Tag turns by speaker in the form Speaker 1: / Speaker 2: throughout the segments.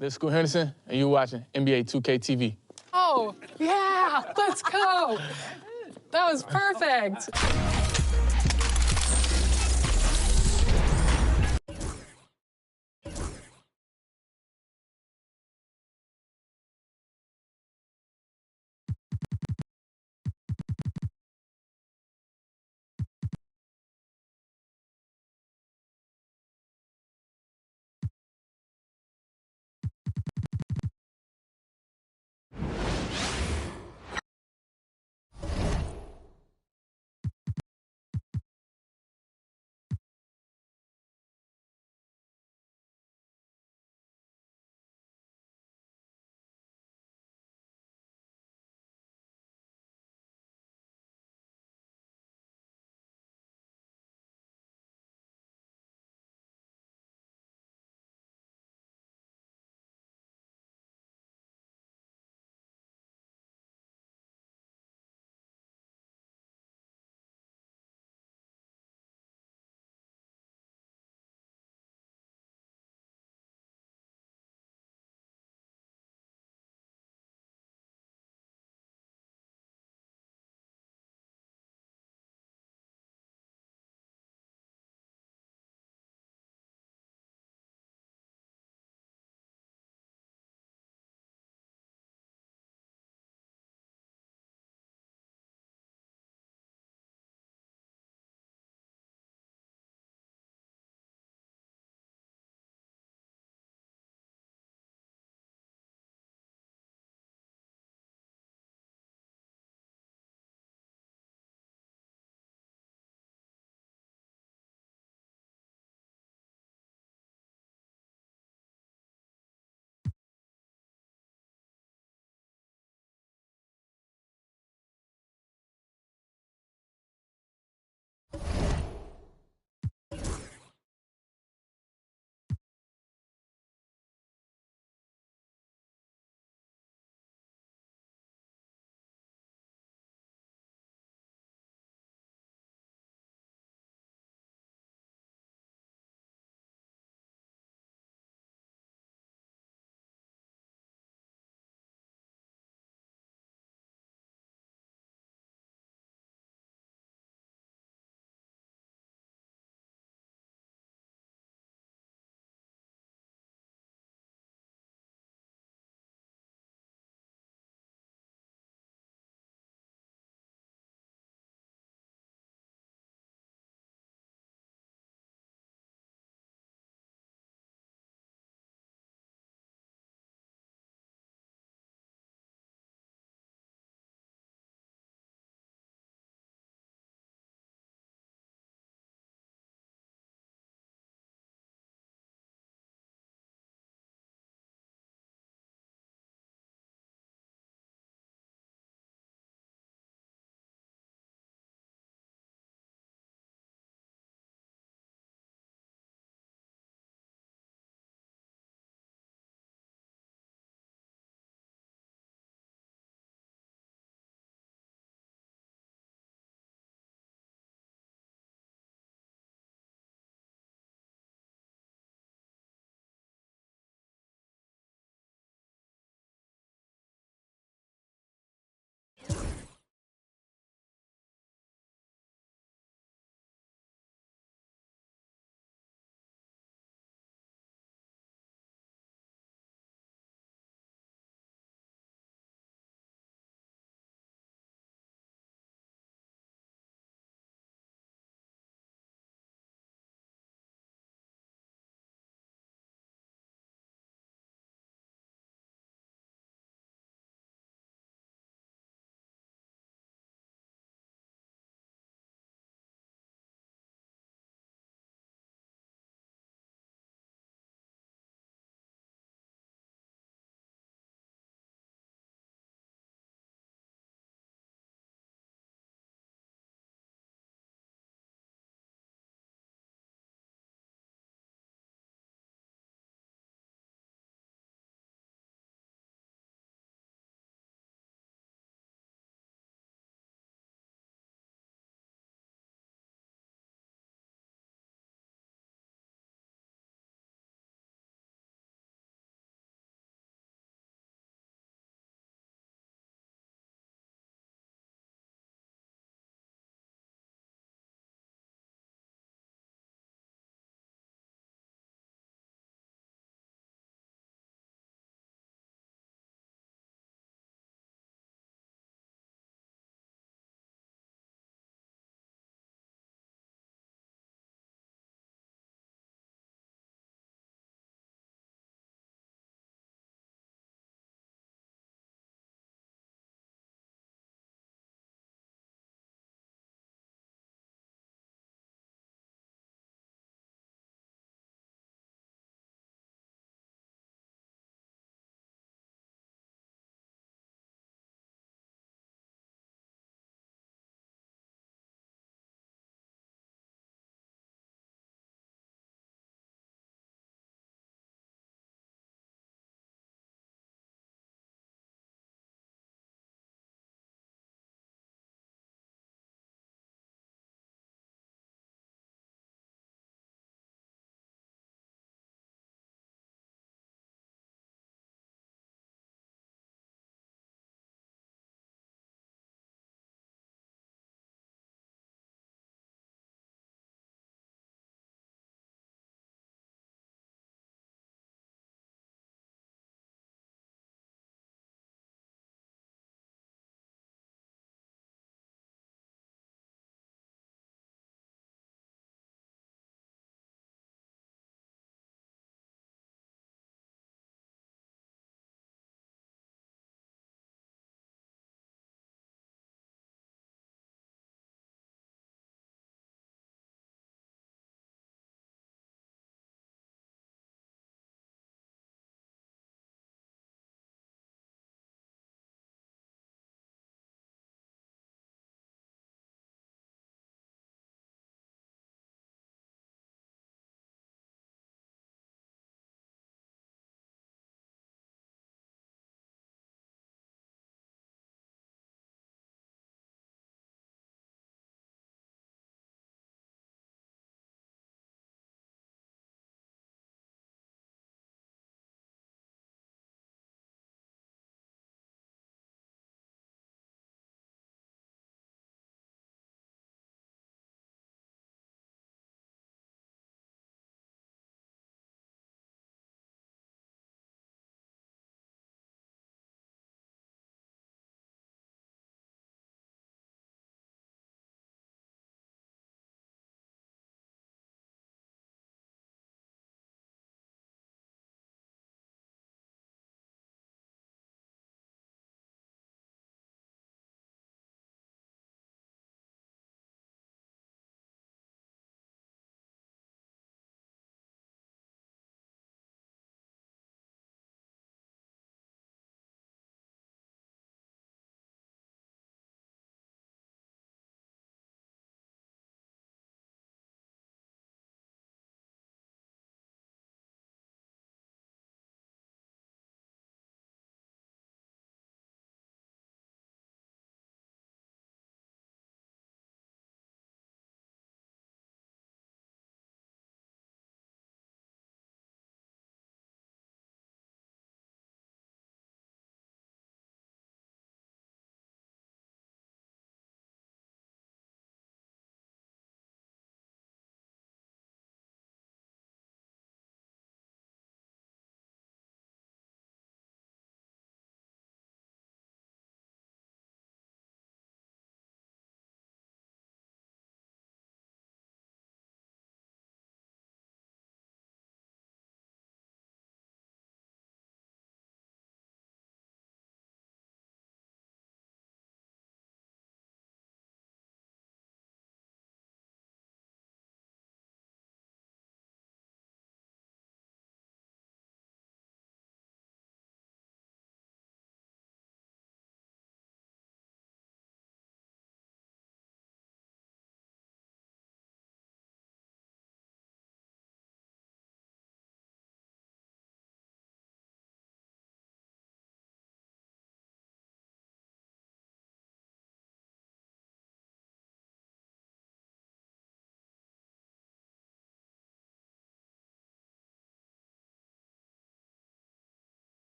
Speaker 1: This is Scoot Henderson, and you're watching NBA 2K TV.
Speaker 2: Oh, yeah, let's go. That was perfect.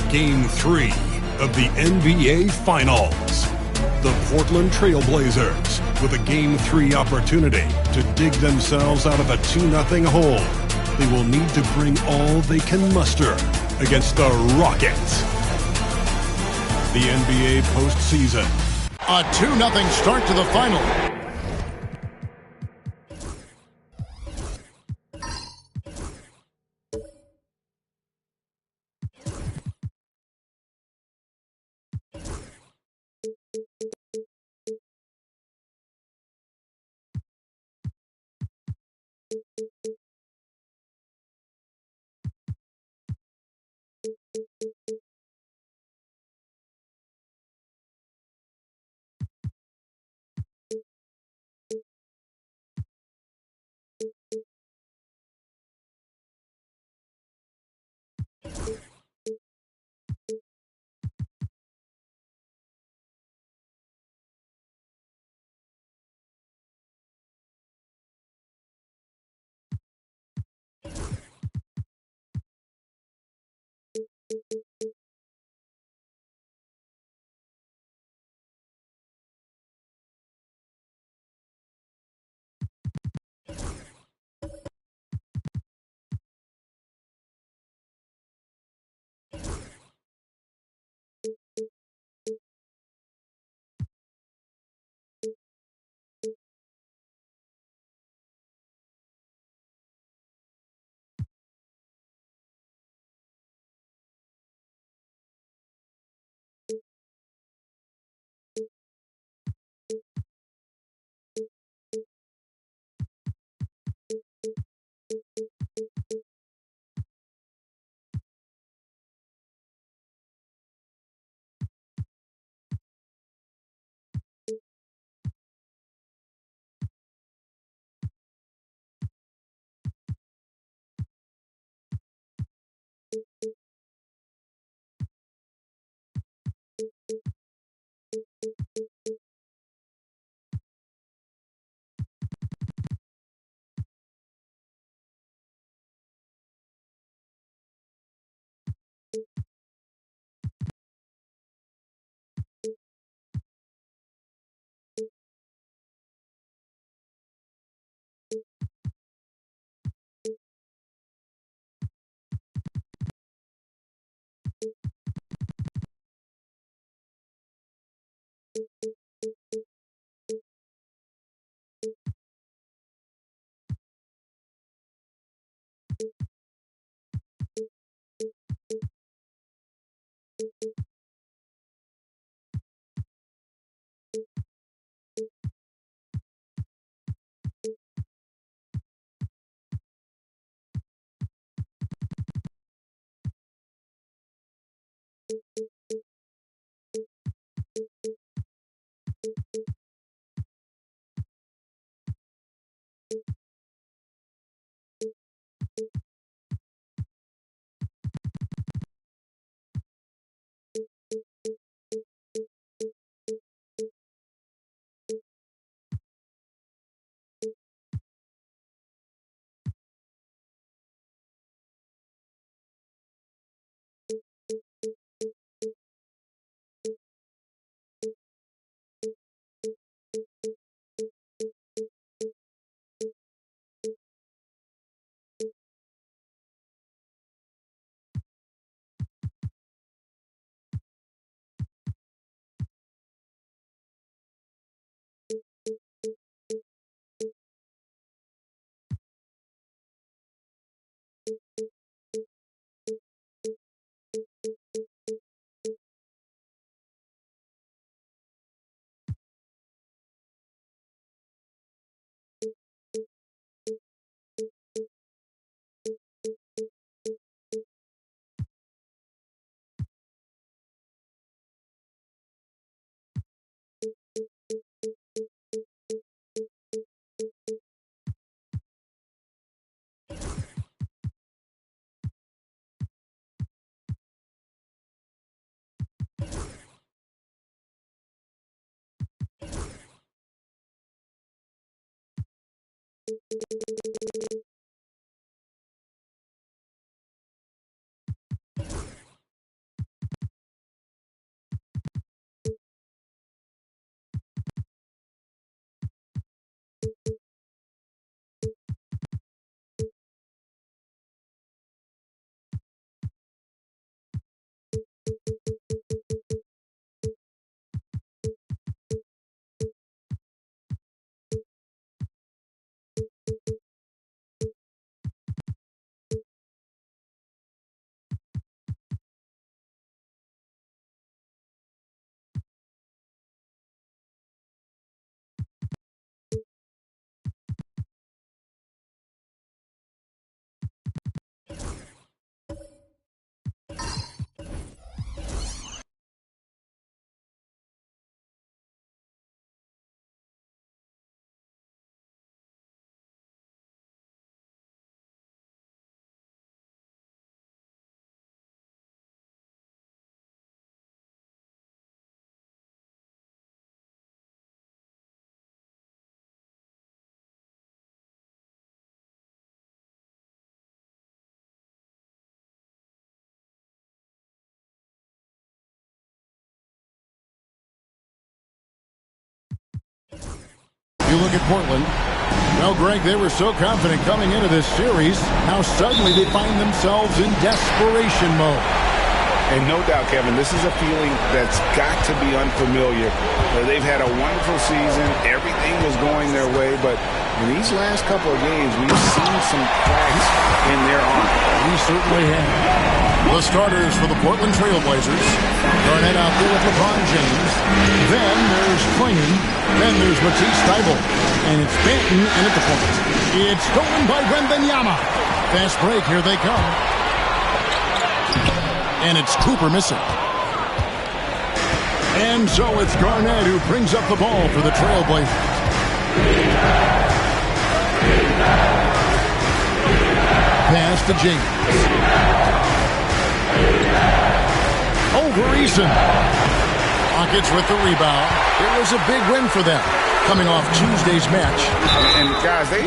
Speaker 3: Game 3 of the NBA Finals. The Portland Trail Blazers, with a Game 3 opportunity to dig themselves out of a 2-0 hole. They will need to bring all they can muster against the Rockets. The NBA postseason.
Speaker 4: A 2-0 start to the final. You look at Portland. Well, Greg, they were so confident coming into this series. Now suddenly they find themselves in desperation mode.
Speaker 5: And no doubt, Kevin, this is a feeling that's got to be unfamiliar. They've had a wonderful season. Everything was going their way. But in these last couple of games, we've seen some cracks in their arm.
Speaker 4: We certainly have. The starters for the Portland Trail Blazers. Garnett out there with LeBron James. Then there's Klingon. Then there's Matisse Thybulle. And it's Banton in at the point. It's stolen by Wembanyama. Fast break. Here they come. And it's Cooper missing. And so it's Garnett who brings up the ball for the Trail Blazers. Pass to James. Over Eason. Rockets with the rebound. It was a big win for them, coming off Tuesday's match.
Speaker 5: And guys, they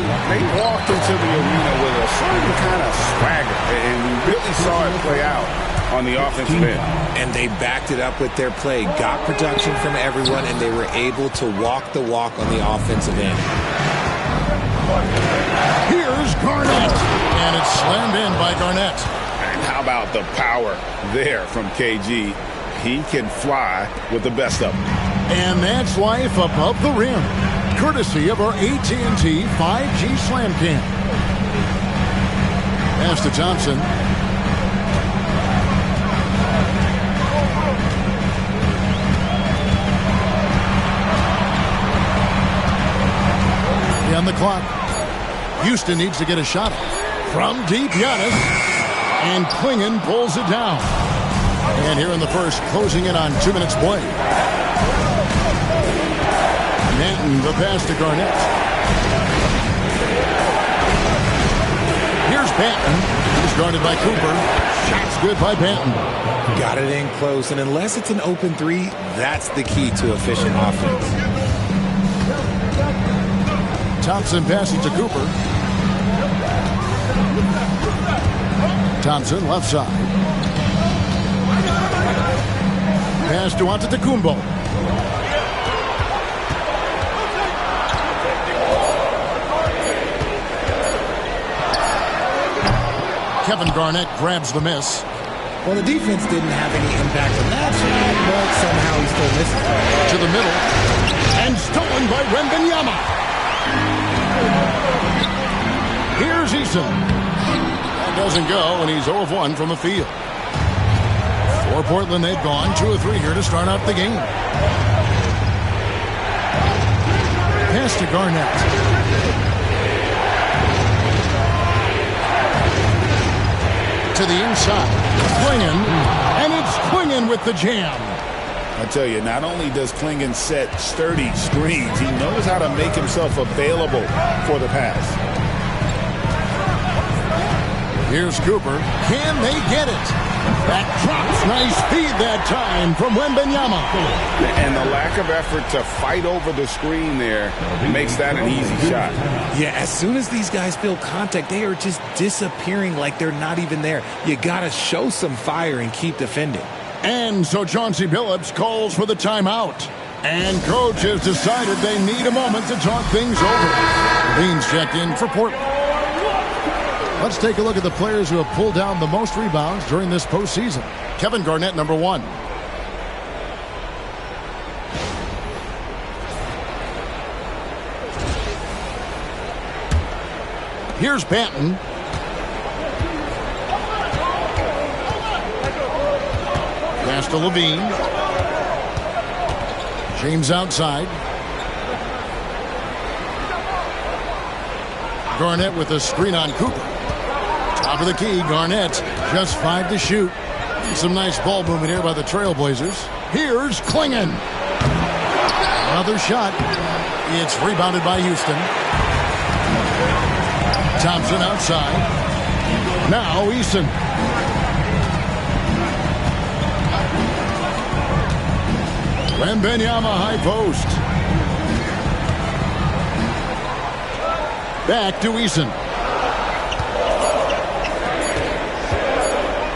Speaker 5: walked into the arena with a certain kind of swagger, and we really saw it play out on the offensive end.
Speaker 6: And they backed it up with their play, got production from everyone, and they were able to walk the walk on the offensive end.
Speaker 4: Here's Garnett, and it's slammed in by Garnett.
Speaker 5: And how about the power there from KG? He can fly with the best of them.
Speaker 4: And that's life above the rim, courtesy of our AT&T 5G Slam Cam. Pass to Thompson. On the clock. Houston needs to get a shot from deep. Giannis, and Klingon pulls it down. And here in the first, closing in on 2 minutes play. Manton, the pass to Garnett. Here's Banton. He's guarded by Cooper. Shot's good by Banton.
Speaker 6: Got it in close, and unless it's an open three, that's the key to efficient offense.
Speaker 4: Thompson passes to Cooper. Thompson, left side. Pass to Antetokounmpo. Kevin Garnett grabs the miss.
Speaker 6: Well, the defense didn't have any impact on that shot, but somehow he still misses it.
Speaker 4: To the middle. And stolen by Wembanyama. Here's Eason. That doesn't go, and he's 0 of 1 from the field. For Portland, they've gone 2 of 3 here to start out the game. Pass to Garnett. To the inside. Klingon, and it's Klingon with the jam.
Speaker 5: I tell you, not only does Klingon set sturdy screens, he knows how to make himself available for the pass.
Speaker 4: Here's Cooper. Can they get it? That drops. Nice feed that time from Wembanyama.
Speaker 5: And the lack of effort to fight over the screen there makes that an easy shot.
Speaker 6: Yeah, as soon as these guys feel contact, they are just disappearing like they're not even there. You got to show some fire and keep defending.
Speaker 4: And so Chauncey Billups calls for the timeout. And coach has decided they need a moment to talk things over. Levine's checked in for Portland. Let's take a look at the players who have pulled down the most rebounds during this postseason. Kevin Garnett, number 1. Here's Banton. Pass to Levine. James outside. Garnett with a screen on Cooper. Top of the key, Garnett, just 5 to shoot. Some nice ball movement here by the Trailblazers. Here's Klingon. Another shot. It's rebounded by Houston. Thompson outside. Now Eason. Wembanyama high post. Back to Eason.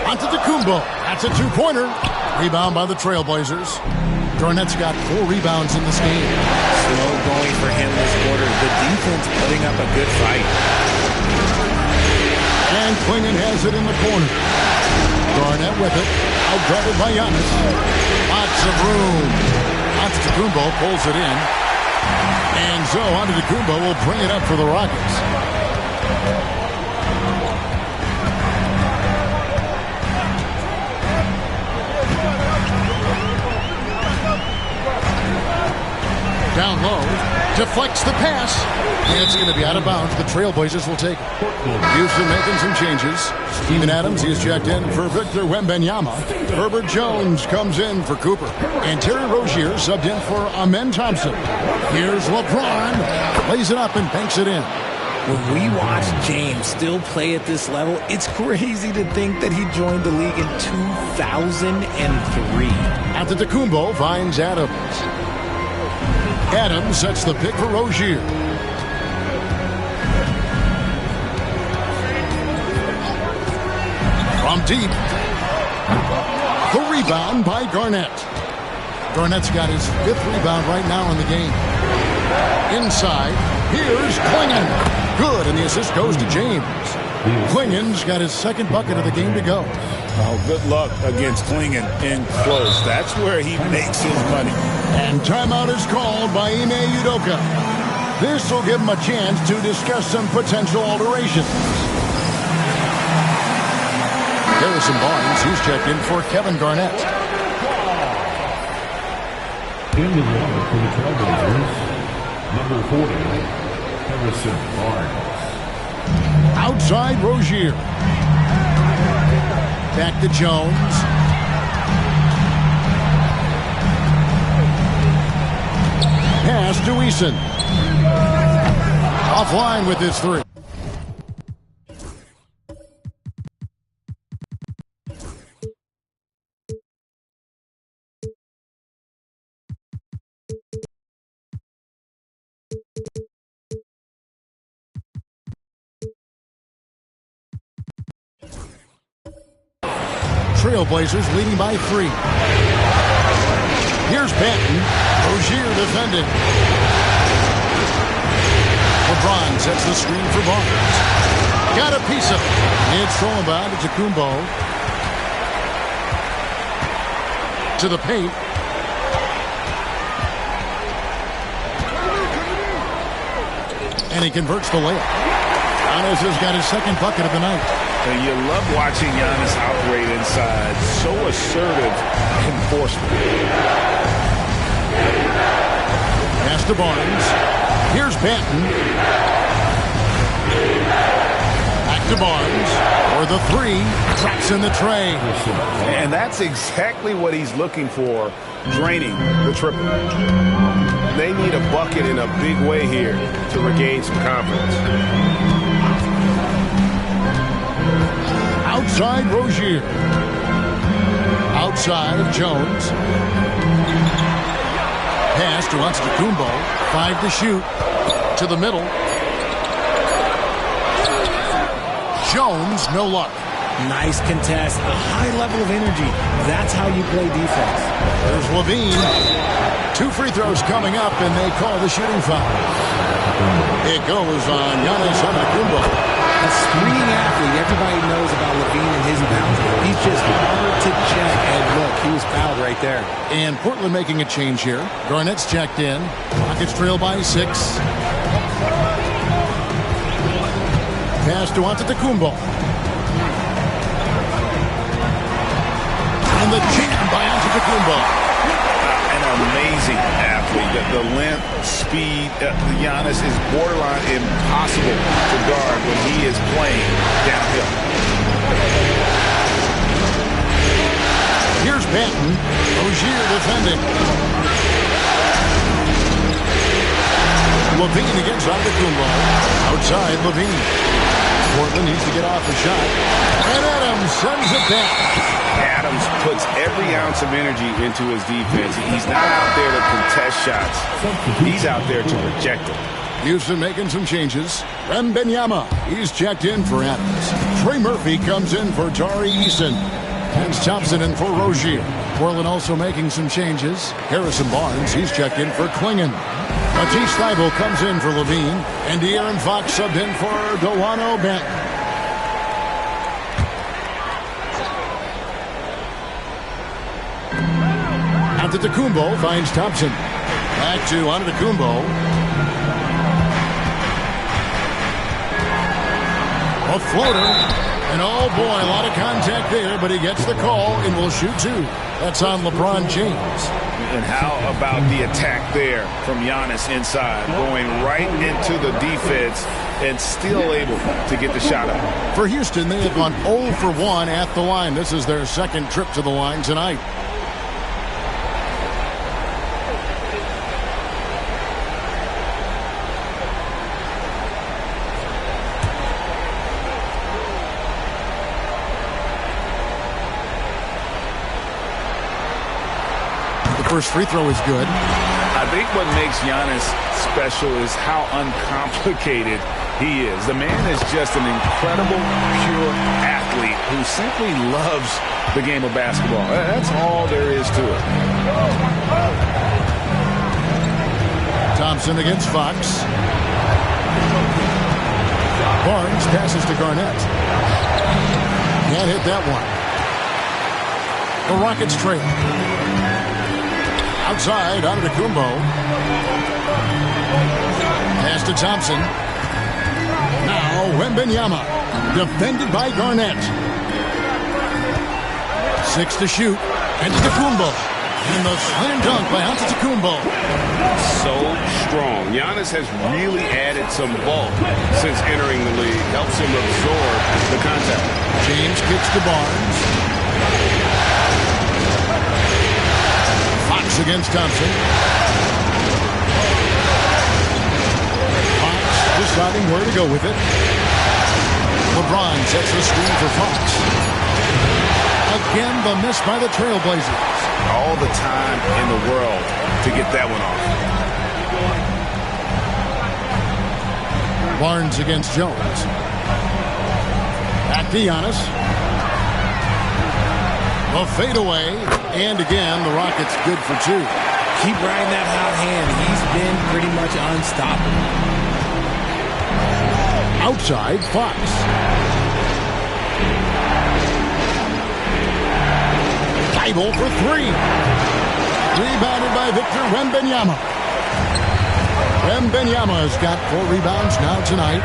Speaker 4: Antetokounmpo. That's a 2-pointer. Rebound by the Trailblazers. Garnett's got 4 rebounds in this game.
Speaker 6: Slow going for him this quarter. The defense putting up a good fight.
Speaker 4: And Clingan has it in the corner. Garnett with it. Out-guarded by Giannis. Lots of room. Antetokounmpo pulls it in. And so Antetokounmpo will bring it up for the Rockets. Down low, deflects the pass, and it's going to be out of bounds. The Trailblazers will take it. Houston making some changes. Steven Adams, he's checked in for Victor Wembanyama. Herbert Jones comes in for Cooper. And Terry Rozier subbed in for Amen Thompson. Here's LeBron, lays it up and banks it in.
Speaker 6: When we watch James still play at this level, it's crazy to think that he joined the league in 2003.
Speaker 4: Antetokounmpo finds Adams. Adams sets the pick for Rozier. From deep. The rebound by Garnett. Garnett's got his 5th rebound right now in the game. Inside, here's Clingan. Good, and the assist goes to James. Clingan's got his 2nd bucket of the game to go.
Speaker 5: Oh, good luck against Clingan in close. That's where he makes his money.
Speaker 4: And timeout is called by Ime Udoka. This will give him a chance to discuss some potential alterations. Harrison Barnes, he's checked in for Kevin Garnett.
Speaker 7: In the water for the Trailblazers, number 40, Harrison Barnes.
Speaker 4: Outside Rozier. Back to Jones. Pass to Eason. Offline with his 3. Trailblazers leading by 3. Here's Banton. Rozier defended. LeBron sets the screen for Barnes. Got a piece of it. It's thrown by Antetokounmpo. To the paint. And he converts the layup. Giannis has got his 2nd bucket of the night.
Speaker 5: And you love watching Giannis operate inside. So assertive enforcement.
Speaker 4: Pass to Barnes. Here's Banton. Back to Barnes. For the 3. Traps in the tray.
Speaker 5: And that's exactly what he's looking for, draining the triple. They need a bucket in a big way here to regain some confidence.
Speaker 4: Outside Rozier. Outside Jones. Pass to Antetokounmpo. 5 to shoot. To the middle. Jones, no luck.
Speaker 6: Nice contest. A high level of energy. That's how you play defense.
Speaker 4: There's Levine. 2 free throws coming up, and they call the shooting foul. It goes on Giannis Antetokounmpo.
Speaker 6: A screening athlete, everybody knows about Levine and his bounce. He's just hard to check. And look, he was fouled right there.
Speaker 4: And Portland making a change here. Garnett's checked in. Rockets trail by 6. Pass to Antetokounmpo. And the jam by Antetokounmpo.
Speaker 5: An amazing athlete. The length, speed, Giannis is borderline impossible to guard when he is playing downhill.
Speaker 4: Here's Banton. Rozier defending. Levine against Antetokounmpo. Outside Levine. Portland needs to get off the shot. And Adams sends it back.
Speaker 5: Adams puts every ounce of energy into his defense. He's not out there to contest shots. He's out there to reject them.
Speaker 3: Houston making some changes. Wembanyama, he's checked in for Adams. Trey Murphy comes in for Tari Eason. And Thompson in for Rozier.
Speaker 4: Portland also making some changes. Harrison Barnes, he's checked in for Klingon. Matisse Thybulle comes in for Levine. And De'Aaron Fox subbed in for Delano Banton. Antetokounmpo finds Thompson. Back to Antetokounmpo. A floater. And oh boy, a lot of contact there, but he gets the call and will shoot two. That's on LeBron James.
Speaker 5: And how about the attack there from Giannis inside, going right into the defense and still able to get the shot up.
Speaker 4: For Houston, they have gone 0 for 1 at the line. This is their second trip to the line tonight. First free throw is good.
Speaker 5: I think what makes Giannis special is how uncomplicated he is. The man is just an incredible, pure athlete who simply loves the game of basketball. That's all there is to it.
Speaker 4: Thompson against Fox. Barnes passes to Garnett. Can't hit that one. The Rockets trail. Outside, Antetokounmpo. Pass to Thompson. Now, Wembanyama. Defended by Garnett. 6 to shoot. Antetokounmpo. And the slam dunk by Antetokounmpo.
Speaker 5: So strong. Giannis has really added some bulk since entering the league. Helps him absorb the contact.
Speaker 4: James kicks to Barnes. Fox against Thompson. Fox deciding where to go with it. LeBron sets the screen for Fox. Again, the miss by the Trailblazers.
Speaker 5: All the time in the world to get that one off.
Speaker 4: Barnes against Jones. Back to Giannis. A fadeaway, and again, the Rockets good for two.
Speaker 6: Keep riding that hot hand. He's been pretty much unstoppable.
Speaker 4: Outside, Fox. Thybulle for three. Rebounded by Victor Wembanyama. Wembanyama has got 4 rebounds now tonight.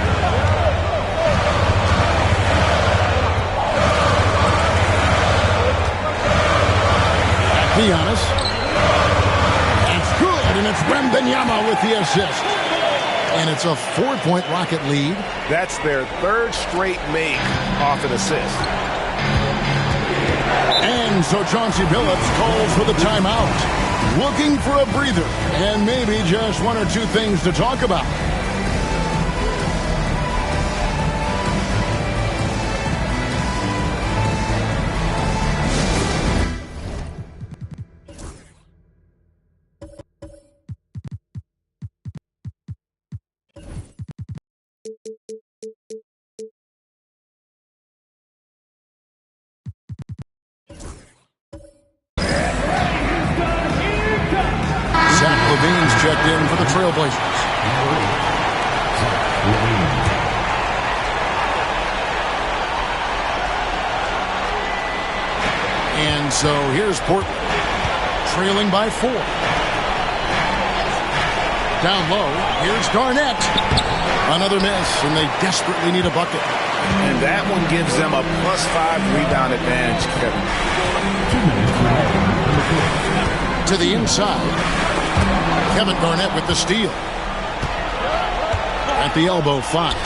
Speaker 4: Giannis. That's good, and it's Wembanyama with the assist. And it's a 4-point Rocket lead.
Speaker 5: That's their 3rd straight make off an assist.
Speaker 4: And so Chauncey Billups calls for the timeout. Looking for a breather, and maybe just 1 or 2 things to talk about. Levine's checked in for the Trailblazers. And so here's Portland, trailing by 4. Down low, here's Garnett. Another miss, and they desperately need a bucket.
Speaker 5: And that one gives them a +5 rebound advantage, Kevin.
Speaker 4: To the inside. Kevin Garnett with the steal. At the elbow, Fox.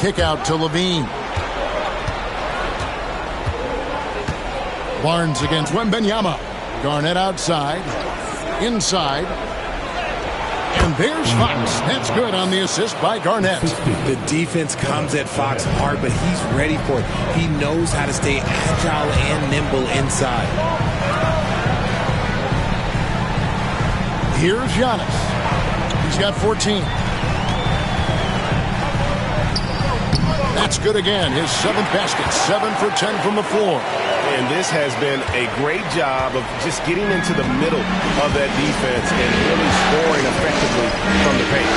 Speaker 4: Kick out to Levine. Barnes against Wembanyama. Garnett outside. Inside. And there's Fox. That's good on the assist by Garnett.
Speaker 6: The defense comes at Fox hard, but he's ready for it. He knows how to stay agile and nimble inside.
Speaker 4: Here's Giannis. He's got 14. That's good again. His 7th basket. 7 for 10 from the floor.
Speaker 5: And this has been a great job of just getting into the middle of that defense and really scoring effectively from the paint.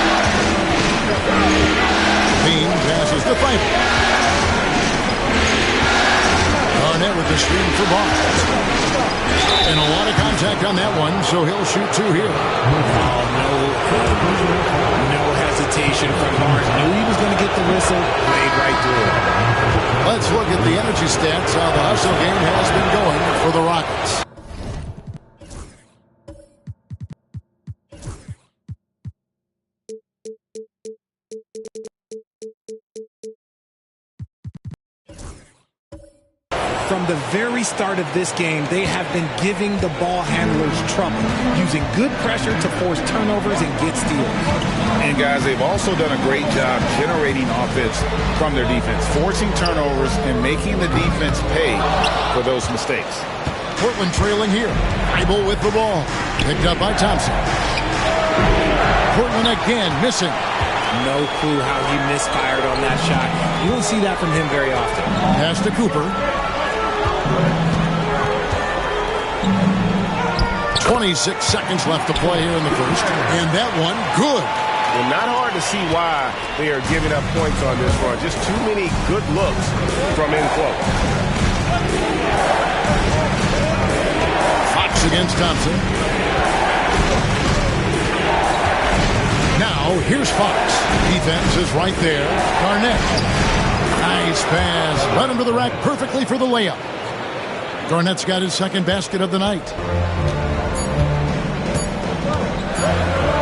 Speaker 4: Bean passes to Thybulle. Garnett with the screen for Barnes. And a lot of contact on that one, so he'll shoot two here.
Speaker 6: No hesitation from Barnes. Knew he was going to get the whistle. Played right through it.
Speaker 4: Let's look at the energy stats, how the hustle game has been going for the Rockets.
Speaker 6: From the very start of this game, they have been giving the ball handlers trouble, using good pressure to force turnovers and get steals.
Speaker 5: And guys, they've also done a great job generating offense from their defense, forcing turnovers and making the defense pay for those mistakes.
Speaker 4: Portland trailing here. Thybulle with the ball. Picked up by Thompson. Portland again missing.
Speaker 6: No clue how he misfired on that shot. You don't see that from him very often.
Speaker 4: Pass to Cooper. 26 seconds left to play here in the first. And that one, good.
Speaker 5: Well, not hard to see why they are giving up points on this run. Just too many good looks from in close.
Speaker 4: Fox against Thompson. Now, here's Fox. Defense is right there. Garnett. Nice pass. Right under the rack perfectly for the layup. Garnett's got his second basket of the night.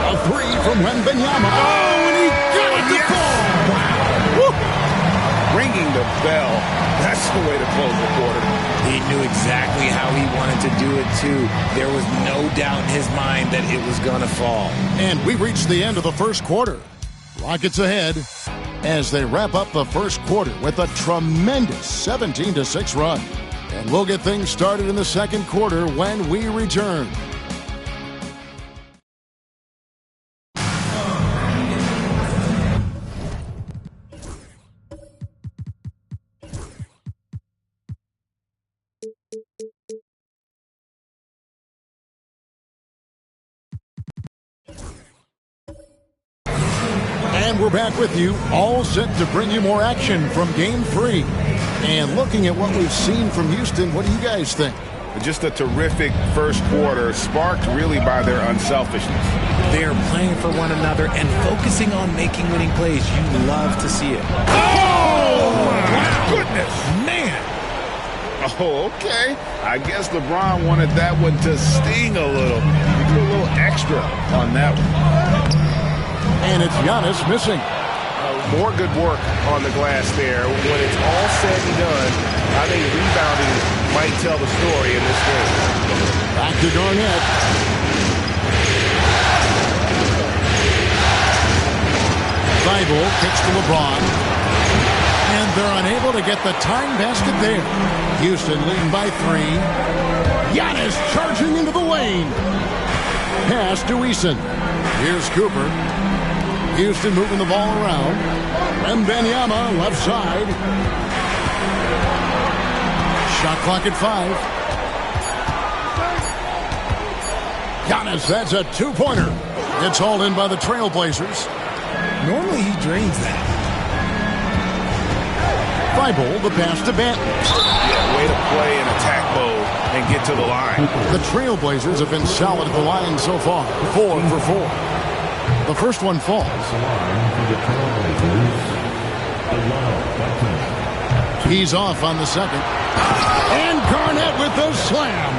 Speaker 4: A three from Wembanyama. Oh, and he got it to fall. Wow. Woo.
Speaker 5: Ringing the bell. That's the way to close the quarter.
Speaker 6: He knew exactly how he wanted to do it, too. There was no doubt in his mind that it was going to fall.
Speaker 4: And we reached the end of the first quarter. Rockets ahead as they wrap up the first quarter with a tremendous 17-6 run. And we'll get things started in the second quarter when we return. And we're back with you, all set to bring you more action from Game 3. And looking at what we've seen from Houston, what do you guys think?
Speaker 5: Just a terrific first quarter, sparked really by their unselfishness.
Speaker 6: They are playing for one another and focusing on making winning plays. You love to see it.
Speaker 5: Oh, my goodness.
Speaker 6: Man.
Speaker 5: Oh, okay. I guess LeBron wanted that one to sting a little. He put a little extra on that one.
Speaker 4: And it's Giannis missing.
Speaker 5: More good work on the glass there. When it's all said and done, I think rebounding might tell the story in this game.
Speaker 4: Back to Garnett. Thybulle kicks to LeBron. And they're unable to get the tying basket there. Houston leading by 3. Giannis charging into the lane. Pass to Eason. Here's Cooper. Houston moving the ball around. Wembanyama left side. Shot clock at 5. Giannis, that's a two-pointer. Gets hauled in by the Trailblazers.
Speaker 6: Normally he drains that.
Speaker 4: Thybulle, the pass to Banton.
Speaker 5: Yeah, way to play in attack mode and get to the line.
Speaker 4: The Trailblazers have been solid at the line so far. 4 for 4. The first one falls. He's off on the second. And Garnett with the slam.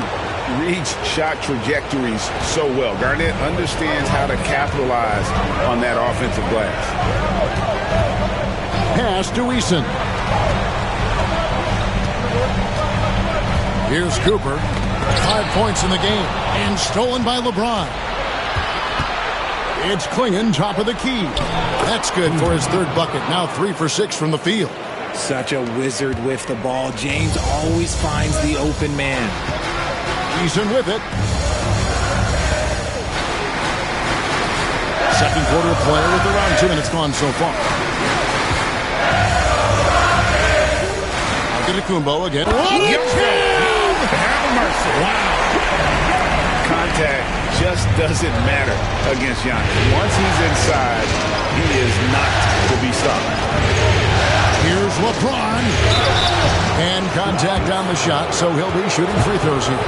Speaker 5: Reads shot trajectories so well. Garnett understands how to capitalize on that offensive glass.
Speaker 4: Pass to Eason. Here's Cooper. 5 points in the game. And stolen by LeBron. It's Klingon, top of the key. That's good for his third bucket. Now 3 for 6 from the field.
Speaker 6: Such a wizard with the ball. James always finds the open man.
Speaker 4: Eason with it. Second quarter play with around 2 minutes gone so far. Antetokounmpo again.
Speaker 5: Have mercy. Wow. Contact just doesn't matter against Giannis. Once he's inside, he is not to be stopped.
Speaker 4: Here's LeBron. And contact on the shot, so he'll be shooting free throws here.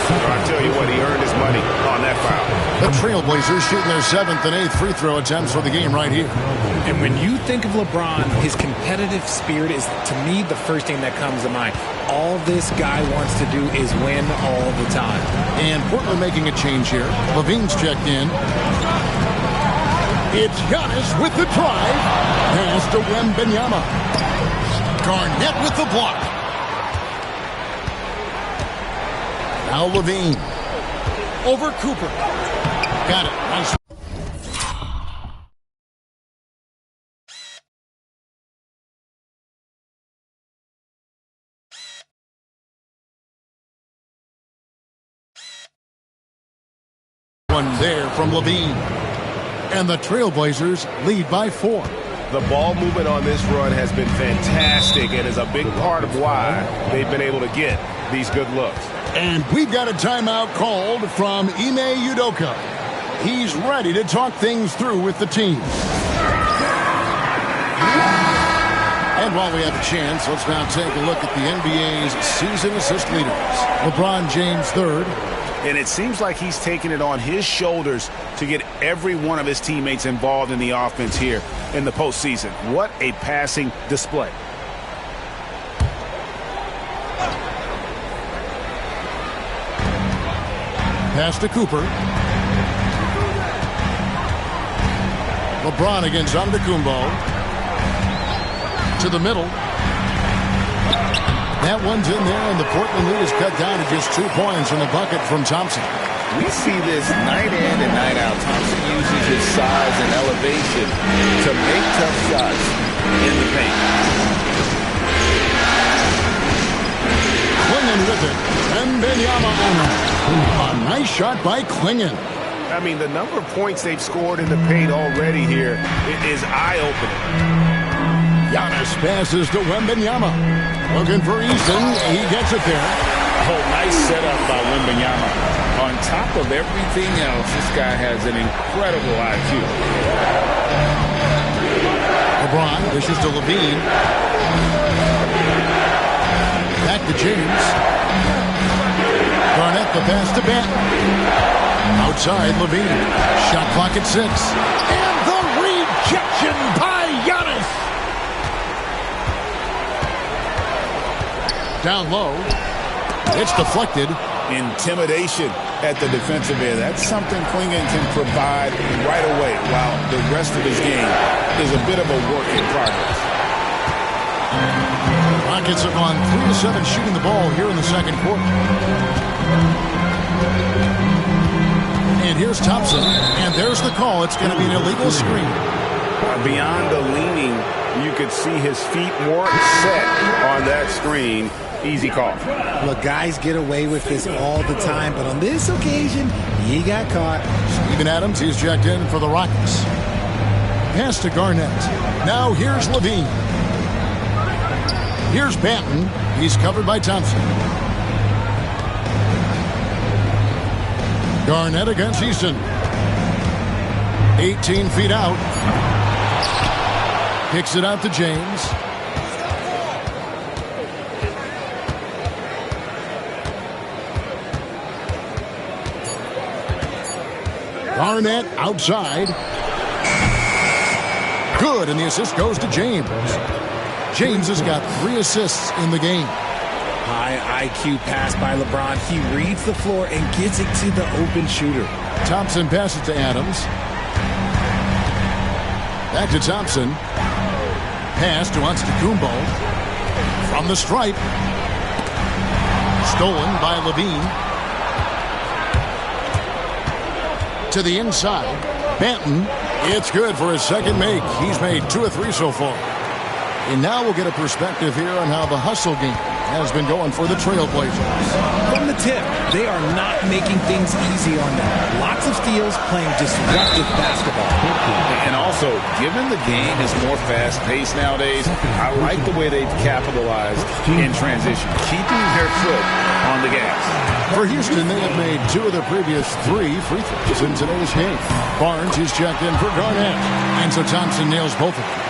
Speaker 5: I tell you what, he earned his money on that foul.
Speaker 4: The Trailblazers shooting their 7th and 8th free throw attempts for the game right here.
Speaker 6: And when you think of LeBron, his competitive spirit is, to me, the first thing that comes to mind. All this guy wants to do is win all the time.
Speaker 4: And Portland making a change here. Levine's checked in. It's Giannis with the drive. Pass to Wembanyama. Garnett with the block. Now Levine. Over Cooper. Got it. Nice. One there from Levine. And the Trailblazers lead by 4.
Speaker 5: The ball movement on this run has been fantastic and is a big part of why they've been able to get these good looks.
Speaker 4: And we've got a timeout called from Ime Udoka. He's ready to talk things through with the team. And while we have a chance, let's now take a look at the NBA's season assist leaders. LeBron James third.
Speaker 5: And it seems like he's taking it on his shoulders to get every one of his teammates involved in the offense here in the postseason. What a passing display.
Speaker 4: Pass to Cooper. LeBron against Antetokounmpo. To the middle. That one's in there, and the Portland lead is cut down to just 2 points in the bucket from Thompson.
Speaker 5: We see this night in and night out. Thompson uses his size and elevation to make tough shots in the paint.
Speaker 4: Clingan with it. Wembanyama on it. A nice shot by Clingan.
Speaker 5: I mean, the number of points they've scored in the paint already here is eye-opening.
Speaker 4: Giannis passes to Wembanyama. Looking for Easton. He gets it there.
Speaker 5: Oh, nice setup by Wembanyama. On top of everything else, this guy has an incredible IQ.
Speaker 4: LeBron dishes to Levine. Back to James. Garnett the pass to Benton. Outside Levine. Shot clock at 6. And the rejection by Giannis. Down low. It's deflected.
Speaker 5: Intimidation at the defensive end. That's something Clingan can provide right away, while the rest of his game is a bit of a work in progress.
Speaker 4: Rockets have gone 3 of 7 shooting the ball here in the second quarter. And here's Thompson, and there's the call. It's going to be an illegal screen.
Speaker 5: Beyond the leaning, you could see his feet weren't set on that screen. Easy call.
Speaker 6: Look, guys get away with this all the time, but on this occasion, he got caught.
Speaker 4: Steven Adams, he's checked in for the Rockets. Pass to Garnett. Now here's Levine. Here's Banton. He's covered by Thompson. Garnett against Easton. 18 feet out. Kicks it out to James. Garnett outside. Good, and the assist goes to James. James has got 3 assists in the game.
Speaker 6: High IQ pass by LeBron. He reads the floor and gets it to the open shooter.
Speaker 4: Thompson passes to Adams. Back to Thompson. Pass to Antetokounmpo. From the stripe. Stolen by Levine. To the inside. Banton. It's good for his second make. He's made 2 of 3 so far. And now we'll get a perspective here on how the hustle game has been going for the Trailblazers.
Speaker 6: From the tip, they are not making things easy on them. Lots of steals, playing disruptive basketball.
Speaker 5: And also, given the game is more fast-paced nowadays, I like the way they've capitalized in transition, keeping their foot on the gas.
Speaker 4: For Houston, they have made 2 of their previous 3 free throws in today's game. Barnes is checked in for Garnett, and so Thompson nails both of them.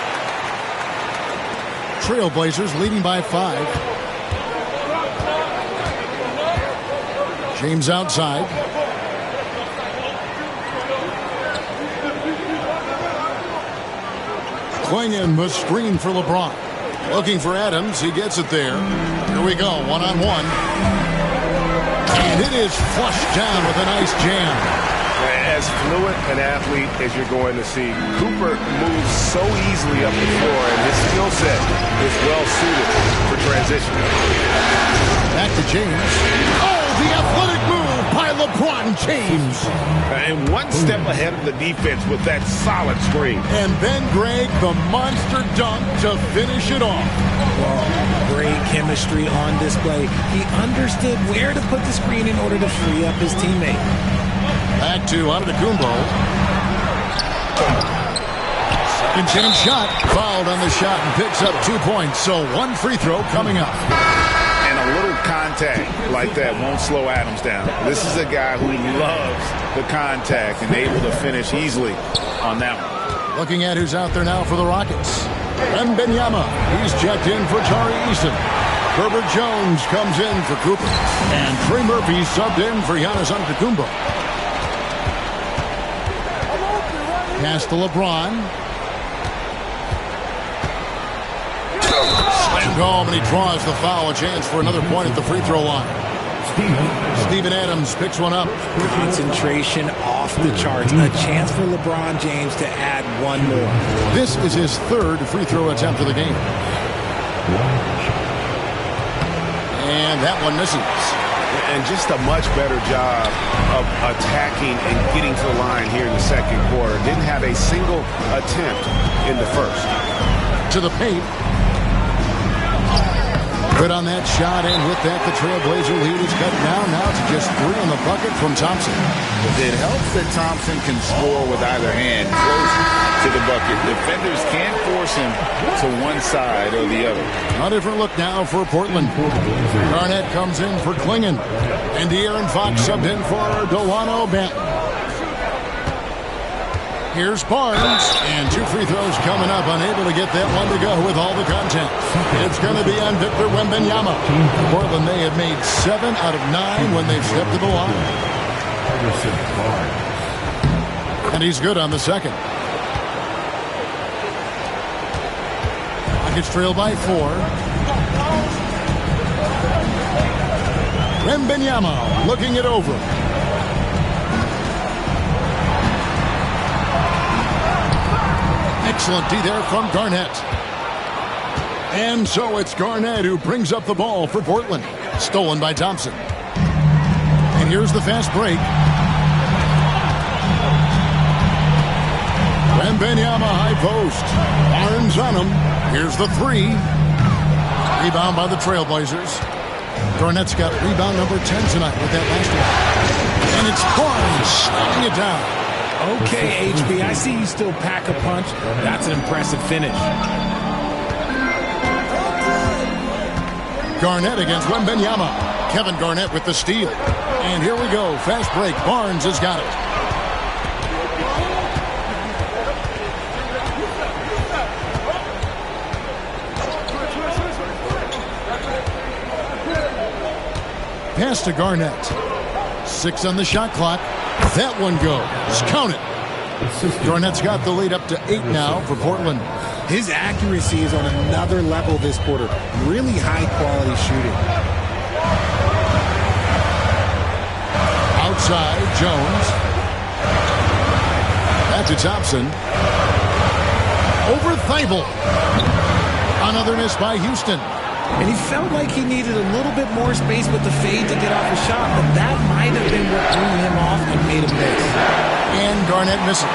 Speaker 4: Trailblazers leading by 5. James outside. Clingan was screen for LeBron. Looking for Adams. He gets it there. Here we go. One-on-one. And it is flushed down with a nice jam.
Speaker 8: As fluent an athlete as you're going to see, Cooper moves so easily up the floor, and his skill set is well suited for transition.
Speaker 4: Back to James. Oh, the athletic move by LeBron James.
Speaker 5: And one step ahead of the defense with that solid screen.
Speaker 4: And then Greg, the monster dunk to finish it off.
Speaker 6: Well, great chemistry on display. He understood where to put the screen in order to free up his teammate.
Speaker 4: Back to Antetokounmpo. Second chance shot. Fouled on the shot and picks up 2 points. So 1 free throw coming up.
Speaker 5: And a little contact like that won't slow Adams down. This is a guy who loves the contact and able to finish easily on that one.
Speaker 4: Looking at who's out there now for the Rockets. Wembanyama. He's checked in for Tari Eason. Herbert Jones comes in for Cooper. And Trey Murphy subbed in for Giannis Antetokounmpo. Pass to LeBron. Slammed home, and he draws the foul. A chance for another point at the free throw line. Steven Adams picks one up.
Speaker 6: Concentration off the charts. A chance for LeBron James to add 1 more.
Speaker 4: This is his 3rd free throw attempt of the game. And that one misses.
Speaker 8: And just a much better job of attacking and getting to the line here in the second quarter. Didn't have a single attempt in the first.
Speaker 4: To the paint. Good on that shot, and with that, the Trailblazer lead is cut down now to just 3 on the bucket from Thompson.
Speaker 5: It helps that Thompson can score with either hand close to the bucket. Defenders can't force him to one side or the other.
Speaker 4: A different look now for Portland. Garnett comes in for Clingan. And De'Aaron Fox subbed in for Delano Banton. Here's Barnes. And 2 free throws coming up. Unable to get that one to go with all the content. It's going to be on Victor Wembanyama. Portland, they have made 7 out of 9 when they've stepped to the line. And he's good on the second. Rockets trail by 4. Wembanyama looking it over. Excellent D there from Garnett. And so it's Garnett who brings up the ball for Portland. Stolen by Thompson. And here's the fast break. Wembanyama high post. Barnes on him. Here's the 3. Rebound by the Trailblazers. Garnett's got rebound number 10 tonight with that last one. And it's Barnes slamming it down.
Speaker 6: Okay, HB, I see you still pack a punch. That's an impressive finish.
Speaker 4: Garnett against Wembanyama. Kevin Garnett with the steal. And here we go. Fast break. Barnes has got it. Pass to Garnett. 6 on the shot clock. That one goes. Count it. Garnett's got the lead up to 8 now for Portland.
Speaker 6: His accuracy is on another level this quarter. Really high-quality shooting.
Speaker 4: Outside, Jones. Back to Thompson. Over Thibault. Another miss by Houston.
Speaker 6: And he felt like he needed a little bit more space with the fade to get off a shot, but that might have been what threw him off and made him miss.
Speaker 4: And Garnett misses.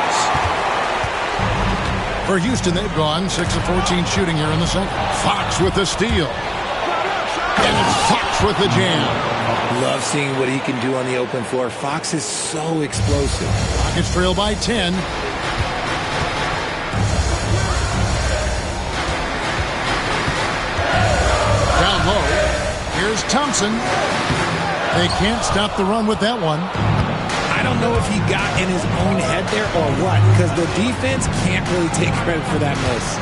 Speaker 4: For Houston, they've gone 6 of 14 shooting here in the second. Fox with the steal. And And Fox with the jam.
Speaker 6: Love seeing what he can do on the open floor. Fox is so explosive.
Speaker 4: Rockets trail by 10. Down low. Here's Thompson. They can't stop the run with that one.
Speaker 6: I don't know if he got in his own head there or what, because the defense can't really take credit for that miss.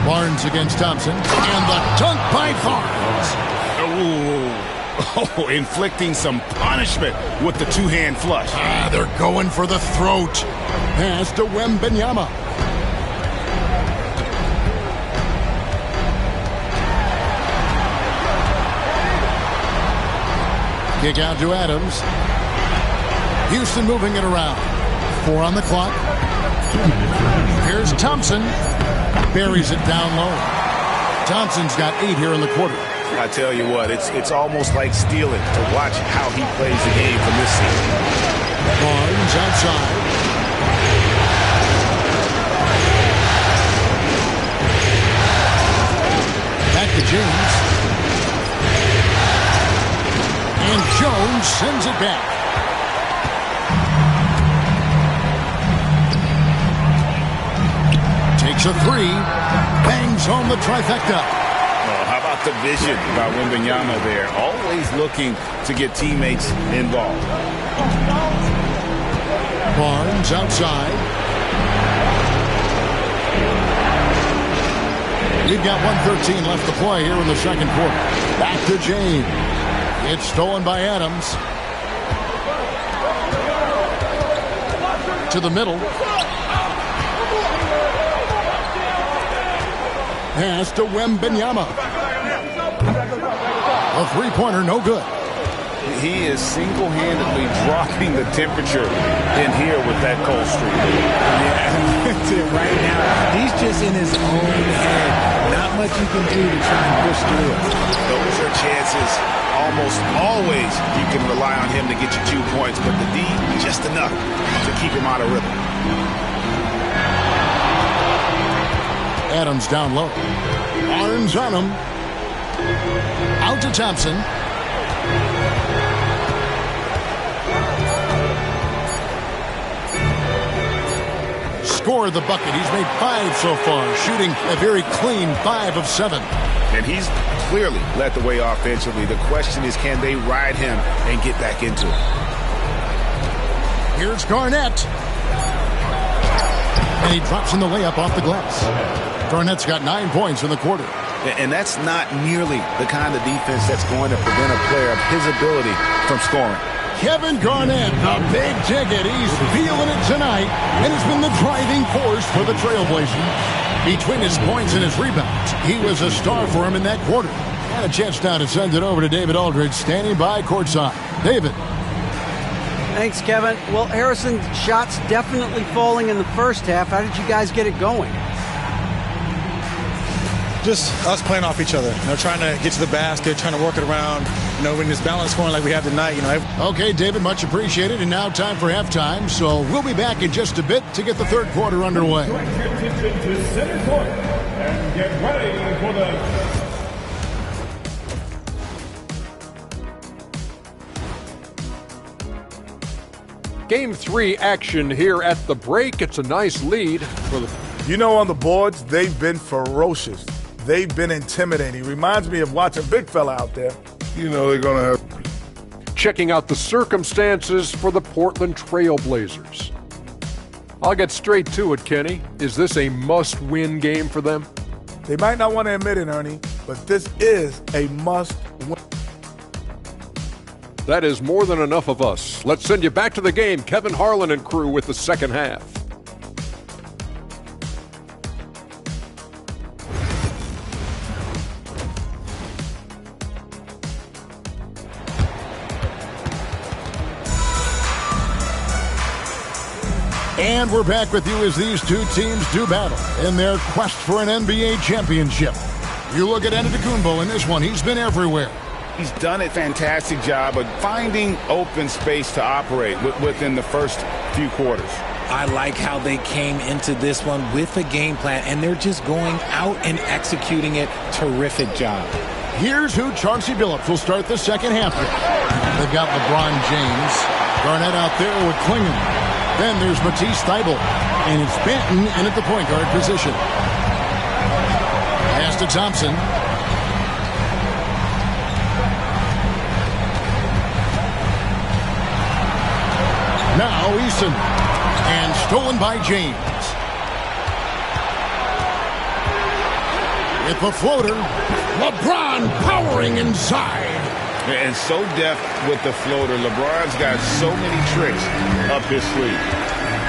Speaker 4: Barnes against Thompson. And the dunk by Barnes.
Speaker 5: Oh, inflicting some punishment with the two-hand flush.
Speaker 4: They're going for the throat. Pass to Wembanyama. Kick out to Adams. Houston moving it around. 4 on the clock. Here's Thompson. Buries it down low. Thompson's got 8 here in the quarter.
Speaker 5: I tell you what, it's almost like stealing to watch how he plays the game from this season.
Speaker 4: Barnes outside. Back to James. And Jones sends it back. Takes a 3. Bangs home the trifecta.
Speaker 5: Oh, how about the vision by Wembanyama there? Always looking to get teammates involved.
Speaker 4: Barnes outside. We've got 1:13 left to play here in the second quarter. Back to James. It's stolen by Adams. To the middle. Pass to Wembanyama. A three-pointer, no good.
Speaker 5: He is single-handedly dropping the temperature in here with that cold streak.
Speaker 6: Yeah, right now, he's just in his own head. Not much you can do to try and push through it.
Speaker 5: Those are chances. Almost always you can rely on him to get you 2 points, but the D, just enough to keep him out of rhythm.
Speaker 4: Adams down low. Barnes on him. Out to Thompson. Scored the bucket. He's made 5 so far, shooting a very clean 5 of 7.
Speaker 5: And he's clearly led the way offensively. The question is, can they ride him and get back into it?
Speaker 4: Here's Garnett. And he drops in the layup off the glass. Garnett's got 9 points in the quarter.
Speaker 5: And that's not nearly the kind of defense that's going to prevent a player of his ability from scoring.
Speaker 4: Kevin Garnett, the big ticket. He's feeling it tonight and has been the driving force for the Trailblazers. Between his points and his rebounds, he was a star for him in that quarter. And a chance now to send it over to David Aldridge, standing by courtside. David.
Speaker 9: Thanks, Kevin. Well, Harrison's shots definitely falling in the first half. How did you guys get it going?
Speaker 10: Just us playing off each other, trying to get to the basket, trying to work it around, when this balance scoring like we have tonight,
Speaker 4: Okay, David, much appreciated. And now time for halftime. So we'll be back in just a bit to get the third quarter underway.
Speaker 7: To center court and get ready for the
Speaker 11: Game 3 action here at the break. It's a nice lead for the...
Speaker 12: on the boards, they've been ferocious. They've been intimidating. Reminds me of watching Big Fella out there.
Speaker 11: They're going to have... Checking out the circumstances for the Portland Trailblazers. I'll get straight to it, Kenny. Is this a must-win game for them?
Speaker 12: They might not want to admit it, Ernie, but this is a must-win.
Speaker 11: That is more than enough of us. Let's send you back to the game. Kevin Harlan and crew with the second half.
Speaker 4: And we're back with you as these two teams do battle in their quest for an NBA championship. You look at Antetokounmpo in this one. He's been everywhere.
Speaker 5: He's done a fantastic job of finding open space to operate within the first few quarters.
Speaker 6: I like how they came into this one with a game plan, and they're just going out and executing it. Terrific job.
Speaker 4: Here's who Chauncey Billups will start the second half with. They've got LeBron James. Garnett out there with Klingon. Then there's Matisse Thybulle. And it's Banton in at the point guard position. Pass to Thompson. Now Eason. And stolen by James. With the floater, LeBron powering inside.
Speaker 5: And so deft with the floater. LeBron's got so many tricks up his sleeve.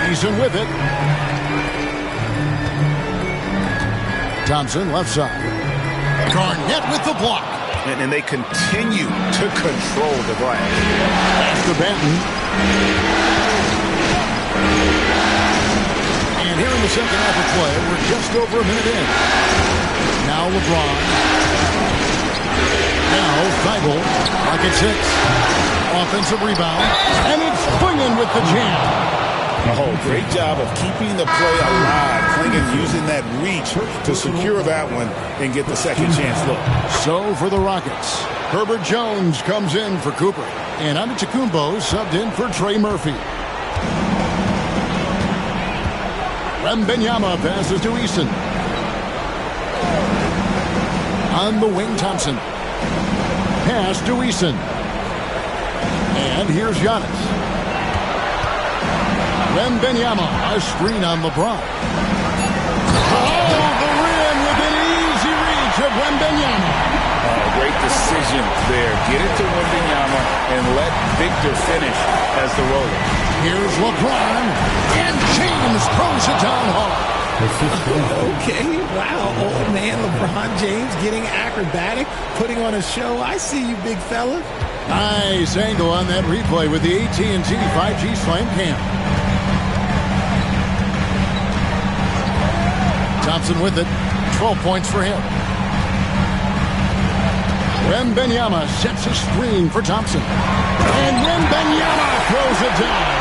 Speaker 4: Eason with it. Thompson left side. Garnett with the block.
Speaker 5: And they continue to control the glass.
Speaker 4: Pass to Banton. And here in the second half of play, we're just over a minute in. Now LeBron. Now Thybulle. Lock at 6. Offensive rebound. And it's Klingon with the jam.
Speaker 5: Oh, great job of keeping the play alive. Klingon using that reach to secure that one and get the second chance look.
Speaker 4: So for the Rockets, Herbert Jones comes in for Cooper. And Antetokounmpo subbed in for Trey Murphy. Wembanyama passes to Eason. On the wing, Thompson. Pass to Eason. And here's Giannis. Wembanyama, a screen on LeBron. Oh, the rim with an easy reach of Wembanyama.
Speaker 5: Great decision there. Get it to Wembanyama and let Victor finish as the roller.
Speaker 4: Here's LeBron, and James throws it down hard.
Speaker 6: Okay, wow, old man LeBron James getting acrobatic, putting on a show. I see you, big fella.
Speaker 4: Nice angle on that replay with the AT&T 5G Slam Cam. Thompson with it. 12 points for him. Wembanyama sets a screen for Thompson. And Wembanyama throws it down.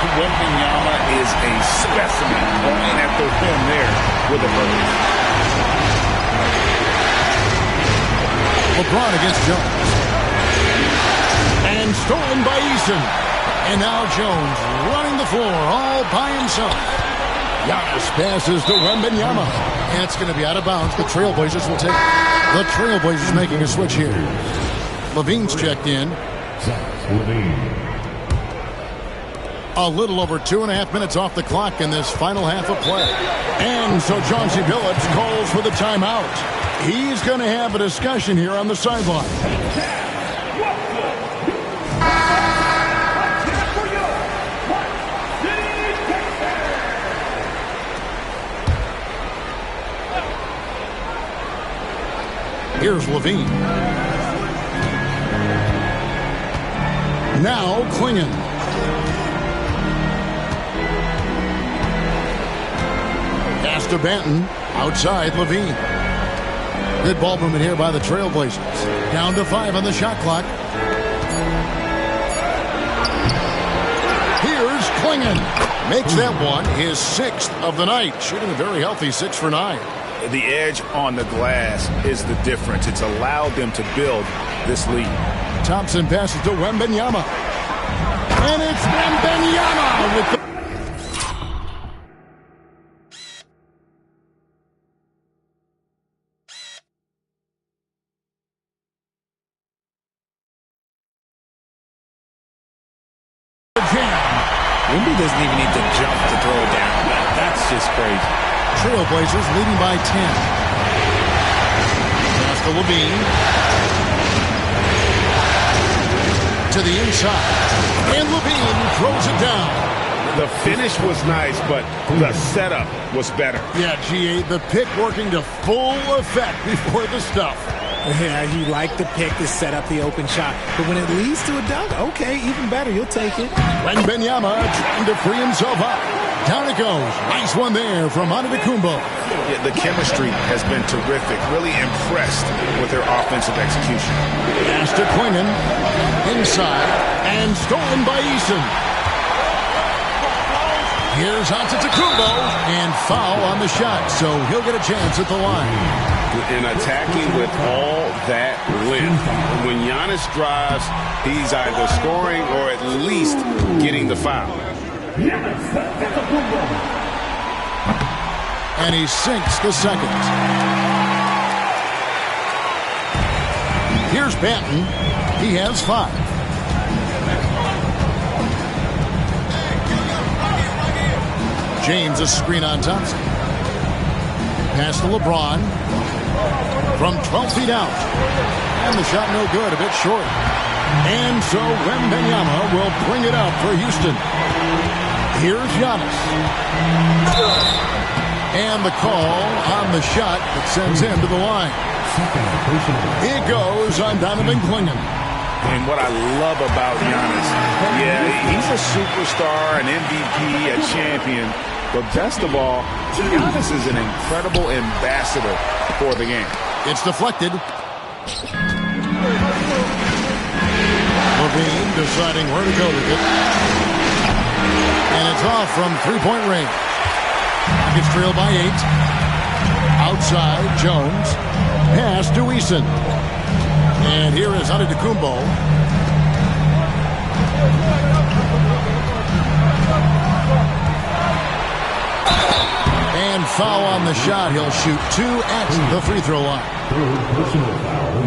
Speaker 5: Wembanyama is a specimen going at the rim there with a burst.
Speaker 4: LeBron against Jones. And stolen by Eason. And now Jones running the floor all by himself. Giannis passes to Wembanyama. And it's going to be out of bounds. The Trailblazers will take it. The Trailblazers making a switch here. Levine's checked in. A little over 2.5 minutes off the clock in this final half of play. And so Chauncey Billups calls for the timeout. He's going to have a discussion here on the sideline. Here's Levine. Now Klingon. Pass to Banton. Outside Levine. Good ball movement here by the Trailblazers. Down to 5 on the shot clock. Here's Klingon. Makes that one his 6th of the night. Shooting a very healthy 6 for 9.
Speaker 5: The edge on the glass is the difference. It's allowed them to build this lead.
Speaker 4: Thompson passes to Wembanyama. And it's Wembanyama with the...
Speaker 6: Wemby doesn't even need to jump to throw it down. That's just crazy.
Speaker 4: Trailblazers leading by 10. Pass to Levine. To the inside. And Levine throws it down.
Speaker 5: The finish was nice, but the setup was better.
Speaker 4: Yeah, G8, the pick working to full effect before the stuff.
Speaker 6: Yeah, you like the pick to set up the open shot. But when it leads to a dunk, okay, even better. You'll take it.
Speaker 4: Wembanyama trying to free himself up. Down it goes. Nice one there from Antetokounmpo.
Speaker 5: Yeah, the chemistry has been terrific. Really impressed with their offensive execution.
Speaker 4: Pass to Klingon. Inside. And stolen by Eason. Here's Antetokounmpo, and foul on the shot, so he'll get a chance at the line.
Speaker 5: And attacking with all that length. When Giannis drives, he's either scoring or at least getting the foul.
Speaker 4: And he sinks the second. Here's Banton. He has 5. James, a screen on Thompson. Pass to LeBron. From 12 feet out. And the shot no good, a bit short. And so Wembanyama will bring it up for Houston. Here's Giannis. And the call on the shot that sends him to the line. It goes on Donovan Clingan.
Speaker 5: And what I love about Giannis, he's a superstar, an MVP, a champion. But best of all, Giannis is an incredible ambassador for the game.
Speaker 4: It's deflected. Levine deciding where to go with it. And it's off from three-point range. It's trailed by 8. Outside, Jones. Pass to Eason. And here is Antetokounmpo. And foul on the shot. He'll shoot 2 at the free throw line.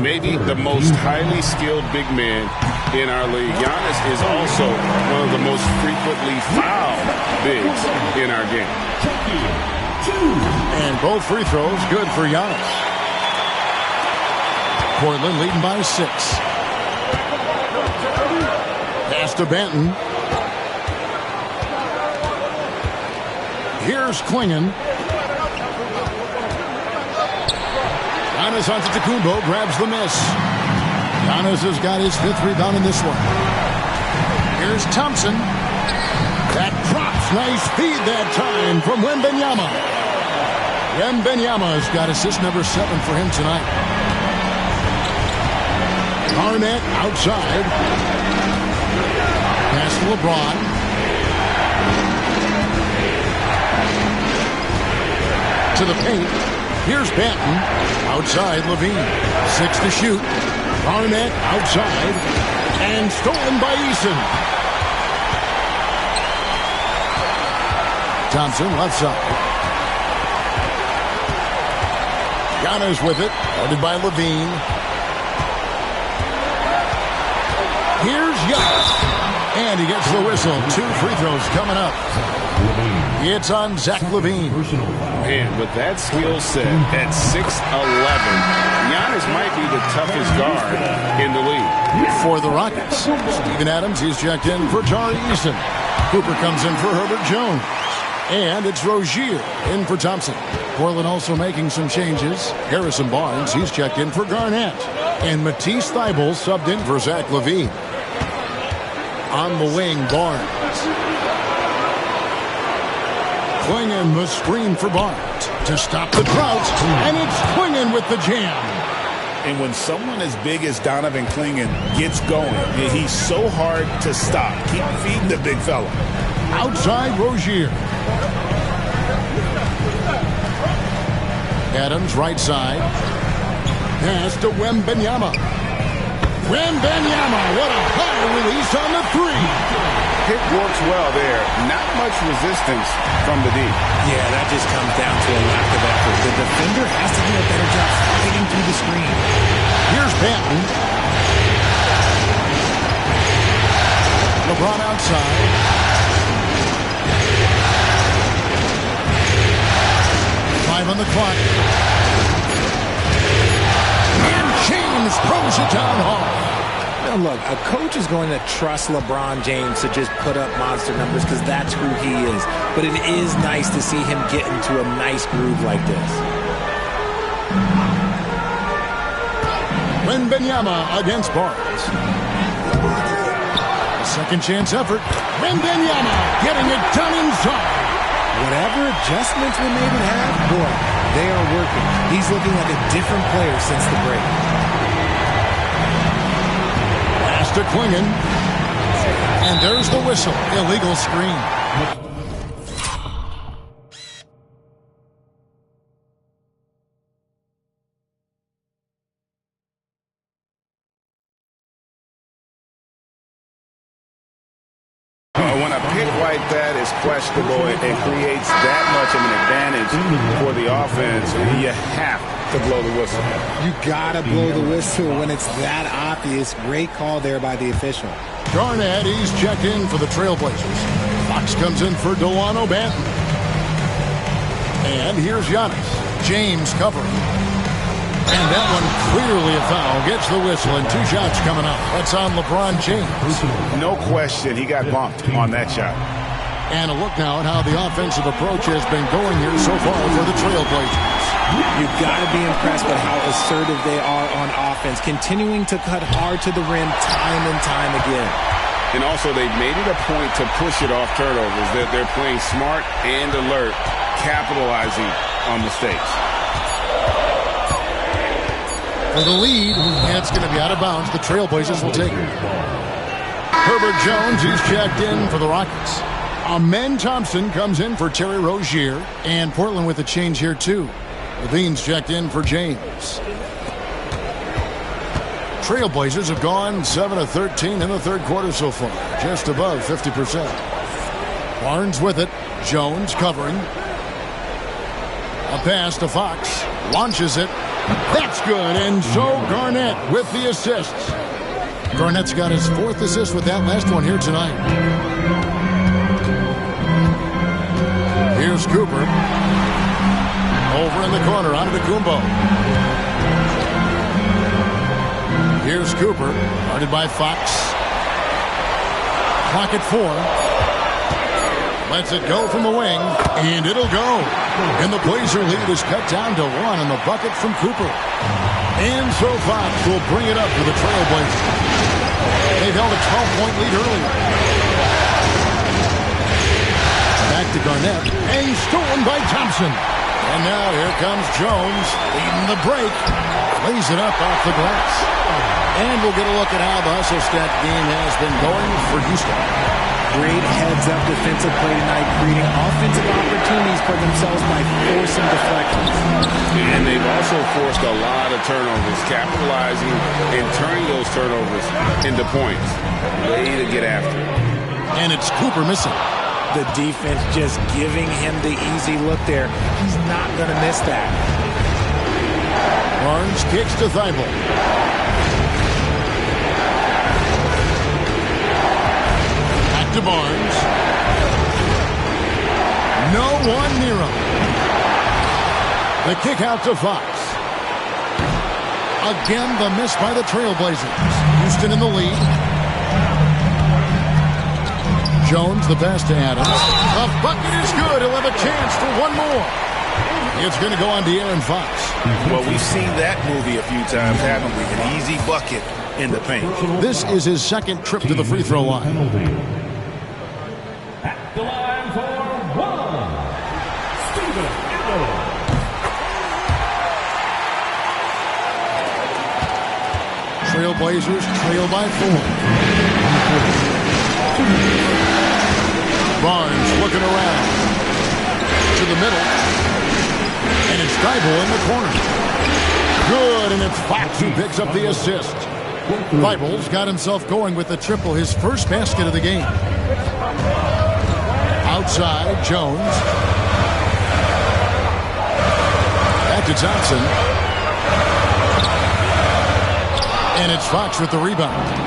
Speaker 5: Maybe the most highly skilled big man in our league. Giannis is also one of the most frequently fouled bigs in our game.
Speaker 4: And both free throws good for Giannis. Portland leading by 6. Pass to Banton. Here's Clingan. Giannis Antetokounmpo grabs the miss. Giannis has got his 5th rebound in this one. Here's Thompson. That drops. Nice feed that time from Wembanyama. Wembanyama's got assist number 7 for him tonight. Garnett outside. Pass to LeBron. To the paint. Here's Banton. Outside Levine. 6 to shoot. Garnett outside. And stolen by Eason. Thompson left side. Giannis with it. Guarded by Levine. Here's Giannis. And he gets the whistle. 2 free throws coming up. It's on Zach LaVine.
Speaker 5: Man, with that skill set at 6'11", Giannis might be the toughest guard in the league.
Speaker 4: For the Rockets, Steven Adams, he's checked in for Tari Eason. Cooper comes in for Herbert Jones. And it's Rozier in for Thompson. Portland also making some changes. Harrison Barnes, he's checked in for Garnett. And Matisse Thybulle subbed in for Zach LaVine. On the wing, Barnes. Clingan the screen for Barnes to stop the drought. And it's Clingan with the jam.
Speaker 5: And when someone as big as Donovan Clingan gets going, he's so hard to stop. Keep feeding the big fella.
Speaker 4: Outside Rozier. Adams right side. Pass to Wembanyama. Wembanyama, what a high release on the 3.
Speaker 5: It works well there. Not much resistance from the D.
Speaker 6: Yeah, that just comes down to a lack of effort. The defender has to do a better job fighting through the screen.
Speaker 4: Here's Banton. LeBron outside. Five on the clock. And James throws it down hard.
Speaker 6: Now look, a coach is going to trust LeBron James to just put up monster numbers because that's who he is. But it is nice to see him get into a nice groove like this.
Speaker 4: Wembanyama against Barnes. A second chance effort. Wembanyama getting it done inside.
Speaker 6: Whatever adjustments were made at half, boy, they are working. He's looking like a different player since the break.
Speaker 4: Pass to Clingan. And there's the whistle. Illegal screen.
Speaker 5: like that is questionable. It creates that much of an advantage for the offense. You have to blow the whistle.
Speaker 6: You got to blow the whistle when it's that obvious. Great call there by the official.
Speaker 4: Garnett, he's checked in for the Trailblazers. Fox comes in for Delano Banton. And here's Giannis. James covering. And that one clearly a foul. Gets the whistle, and 2 shots coming up. That's on LeBron James.
Speaker 5: No question, he got bumped on that shot.
Speaker 4: And a look now at how the offensive approach has been going here so far for the Trailblazers.
Speaker 6: You've got to be impressed with how assertive they are on offense, continuing to cut hard to the rim time and time again.
Speaker 5: And also, they've made it a point to push it off turnovers. They're playing smart and alert, capitalizing on mistakes.
Speaker 4: For the lead, and it's going to be out of bounds. The Trailblazers will take it. Herbert Jones, he's checked in for the Rockets. Amen Thompson comes in for Terry Rozier, and Portland with a change here too. Levine's checked in for James. Trailblazers have gone 7 of 13 in the third quarter so far, just above 50%. Barnes with it, Jones covering. A pass to Fox, launches it. That's good, and so Garnett with the assists. Garnett's got his 4th assist with that last one here tonight. Here's Cooper. Over in the corner, Antetokounmpo. Here's Cooper, guarded by Fox. Clock at 4. Lets it go from the wing, and it'll go. And the Blazer lead is cut down to 1 on the bucket from Cooper. And so Fox will bring it up for the Trailblazers. They've held a 12-point lead earlier. Back to Garnett, and stolen by Thompson. And now here comes Jones, leading the break. Lays it up off the glass. And we'll get a look at how the hustle step game has been going for Houston.
Speaker 6: Great heads-up defensive play tonight, creating offensive opportunities for themselves by forcing deflections.
Speaker 5: And they've also forced a lot of turnovers, capitalizing and turning those turnovers into points. Way to get after it.
Speaker 4: And it's Cooper missing.
Speaker 6: The defense just giving him the easy look there. He's not going to miss that.
Speaker 4: Barnes kicks to Thibault. Back to Barnes. No one near him. The kick out to Fox. Again, the miss by the Trailblazers. Houston in the lead. Jones, the pass to Adams. The bucket is good. He'll have a chance for one more. It's going to go on to Aaron Fox.
Speaker 5: Well, we've seen that movie a few times, haven't we? An easy bucket in the paint.
Speaker 4: This is his 2nd trip to the free throw line.
Speaker 7: At the line for 1, Steven Adams.
Speaker 4: Trailblazers trail by 4. Barnes looking around to the middle, and it's Thibault in the corner. Good, and it's Fox who picks up the assist. Thibault's got himself going with the triple, his first basket of the game. Outside, Jones. Back to Thompson. And it's Fox with the rebound.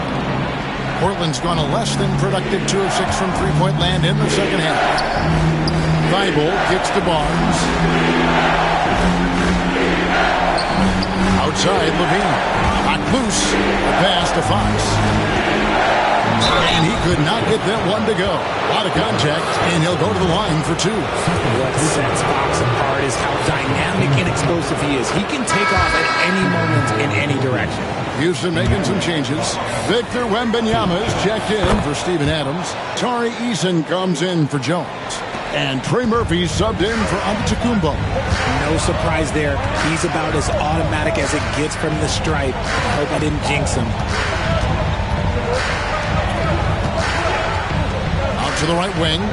Speaker 4: Portland's gone a less than productive 2 of 6 from three-point land in the second half. Thibault kicks to Barnes. Outside, Levine. Knocked loose. The pass to Fox. And he could not get that one to go. Out of contact, and he'll go to the line for 2.
Speaker 6: What sets Fox apart is how dynamic and explosive he is. He can take off at any moment in any direction.
Speaker 4: Houston making some changes. Victor Wembanyama is checked in for Steven Adams. Tari Eason comes in for Jones. And Trey Murphy subbed in for Antetokounmpo.
Speaker 6: No surprise there. He's about as automatic as it gets from the stripe. Hope I didn't jinx him.
Speaker 4: Out to the right wing.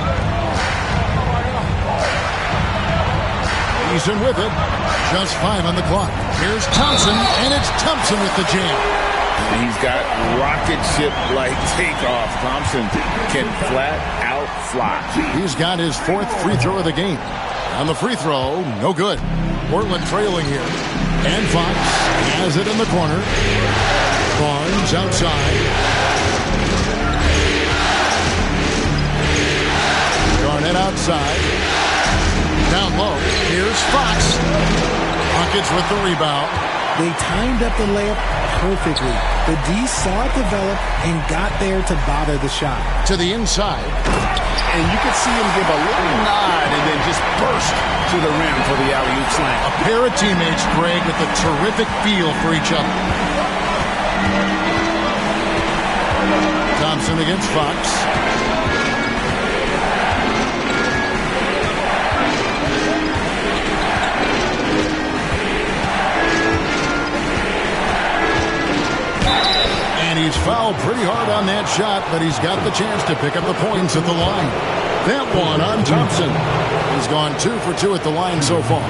Speaker 4: Eason with it. Just 5 on the clock. Here's Thompson, and it's Thompson with the jam.
Speaker 5: He's got rocket ship-like takeoff. Thompson can flat out fly.
Speaker 4: He's got his 4th free throw of the game. On the free throw, no good. Portland trailing here. And Fox has it in the corner. Barnes outside. Garnett outside. Down low. Here's Fox. Buckets with the rebound.
Speaker 6: They timed up the layup perfectly. The D saw it develop and got there to bother the shot.
Speaker 4: To the inside.
Speaker 5: And you could see him give a little nod and then just burst to the rim for the alley-oop slam.
Speaker 4: A pair of teammates, Greg, with a terrific feel for each other. Thompson against Fox. And he's fouled pretty hard on that shot, but he's got the chance to pick up the points at the line. That one on Thompson. He's gone 2 for 2 at the line so far.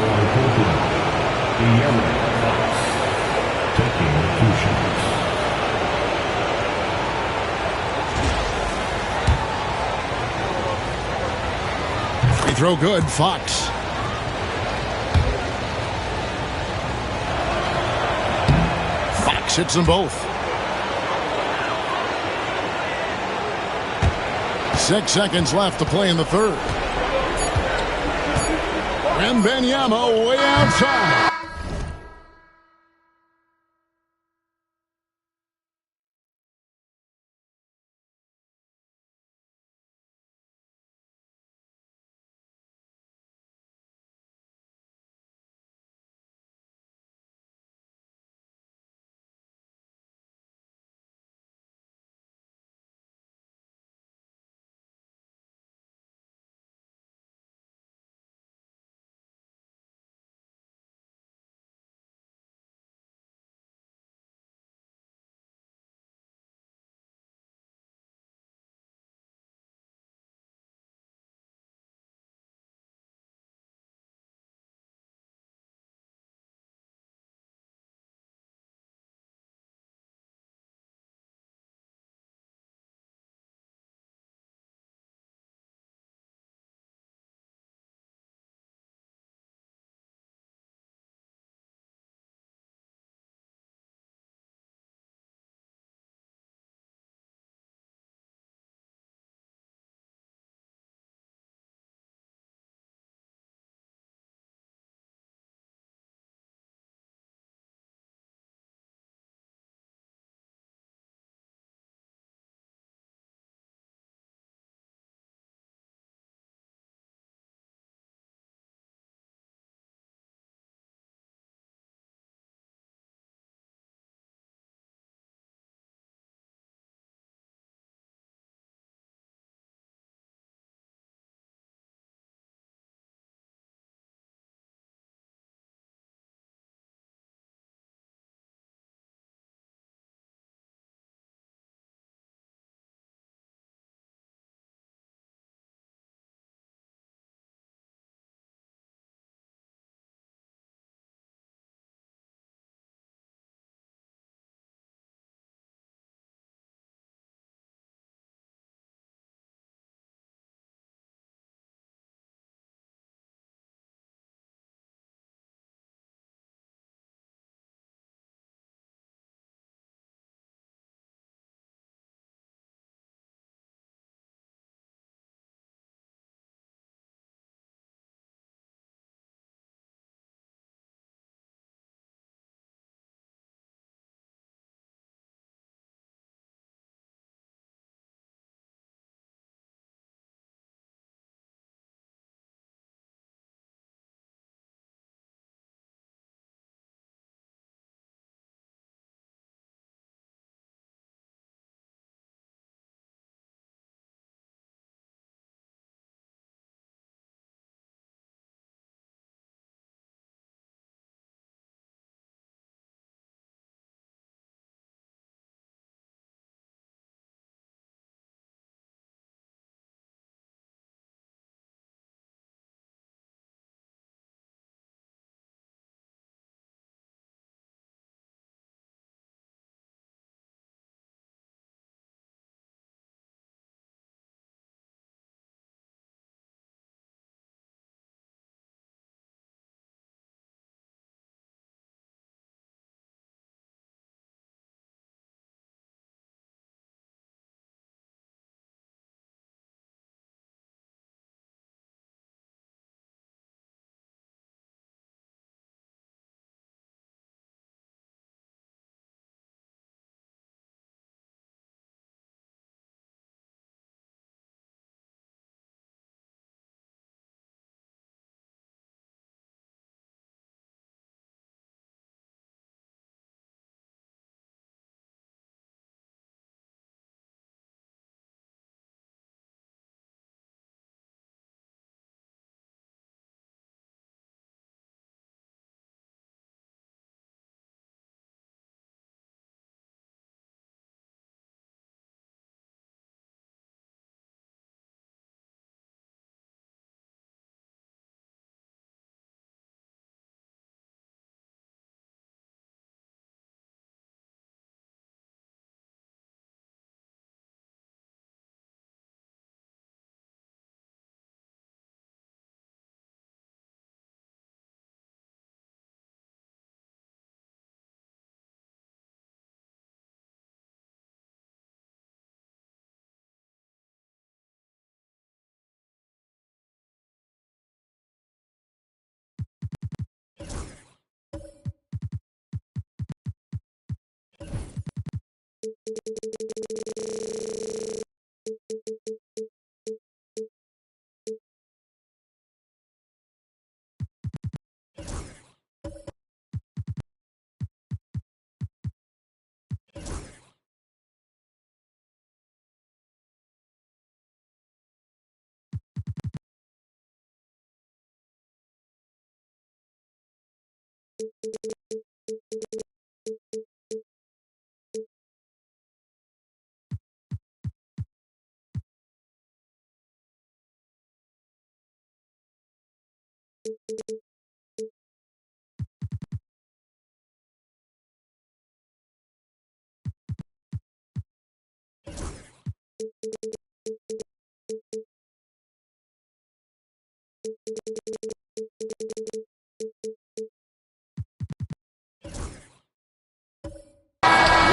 Speaker 4: Free throw good, Fox. Fox hits them both. 6 seconds left to play in the third. Wembanyama way outside.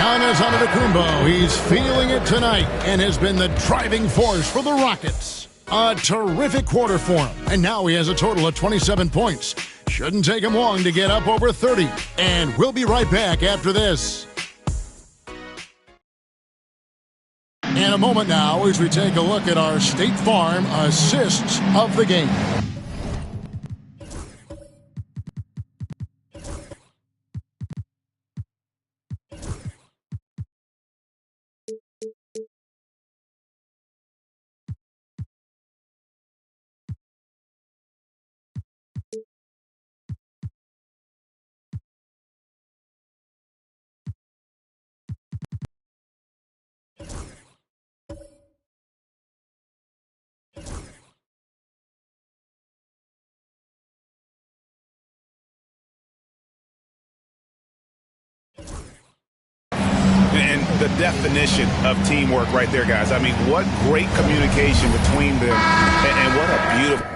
Speaker 4: Giannis Antetokounmpo, he's feeling it tonight and has been the driving force for the Rockets. A terrific quarter for him, and now he has a total of 27 points. Shouldn't take him long to get up over 30, and we'll be right back after this. In a moment now, as we take a look at our State Farm assists of the game.
Speaker 5: And the definition of teamwork right there, guys. I mean, what great communication between them, and what a beautiful...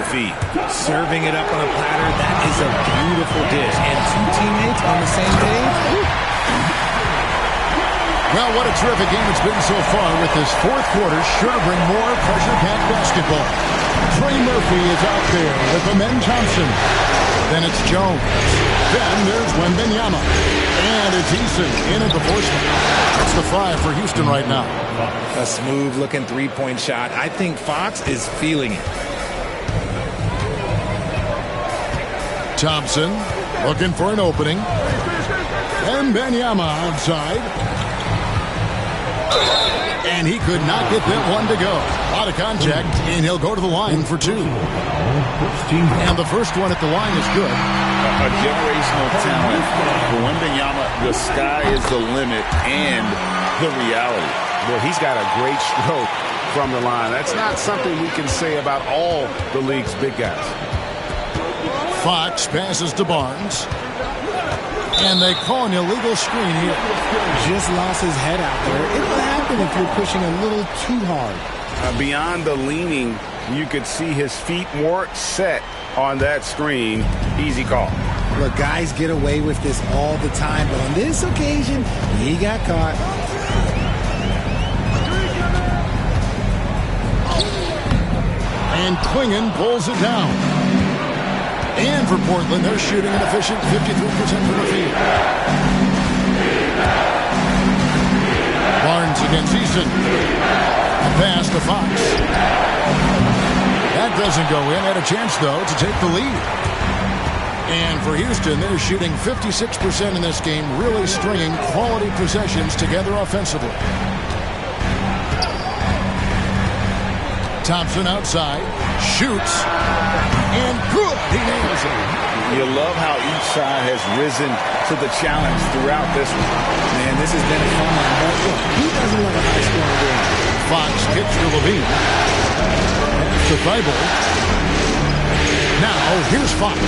Speaker 5: feet.
Speaker 6: Serving it up on a platter, that is a beautiful dish. And two teammates on the same page.
Speaker 4: Well, what a terrific game it's been so far, with this fourth quarter sure to bring more pressure-packed basketball. Trey Murphy is out there with Amen Thompson. Then it's Jones. Then there's Wembanyama. And it's Eason in at the forceman. That's the 5 for Houston right now.
Speaker 6: A smooth-looking three-point shot. I think Fox is feeling it.
Speaker 4: Thompson looking for an opening. And Wembanyama outside. And he could not get that one to go. Out of contact, and he'll go to the line for 2. And the first one at the line is good.
Speaker 5: A generational talent. For Wembanyama, the sky is the limit and the reality. Well, he's got a great stroke from the line. That's not something we can say about all the league's big guys.
Speaker 4: Fox passes to Barnes. And they call an illegal screen here.
Speaker 6: Just lost his head out there. It'll happen if you're pushing a little too hard.
Speaker 5: Beyond the leaning, you could see his feet more set on that screen. Easy call.
Speaker 6: Look, guys get away with this all the time, but on this occasion, he got caught.
Speaker 4: And Klingon pulls it down. And for Portland, they're shooting an efficient 53% from the field. Barnes against Eason. A pass to Fox. That doesn't go in. Had a chance, though, to take the lead. And for Houston, they're shooting 56% in this game, really stringing quality possessions together offensively. Thompson outside, shoots, and good. He nails it.
Speaker 5: You love how each side has risen to the challenge throughout this one.
Speaker 6: Man, this has been a fun one. Look, who doesn't love a high-scoring game?
Speaker 4: Fox kicks to Levine. Pass to Thibault. Now, here's Fox.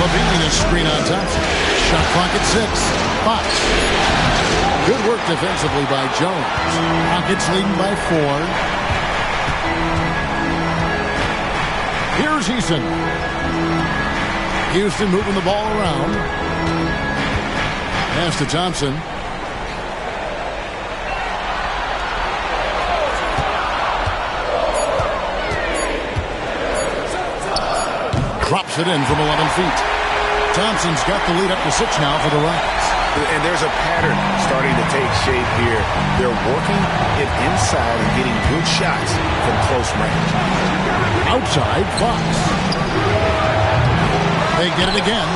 Speaker 4: Levine is screen on Thompson. Shot clock at 6. Fox. Good work defensively by Jones. Rockets leading by 4. Here's Eason. Houston moving the ball around. Pass to Thompson. Drops it in from 11 feet. Thompson's got the lead up to 6 now for the Rockets.
Speaker 5: And there's a pattern starting to take shape here. They're working it inside and getting good shots from close range.
Speaker 4: Outside, Fox. They get it again.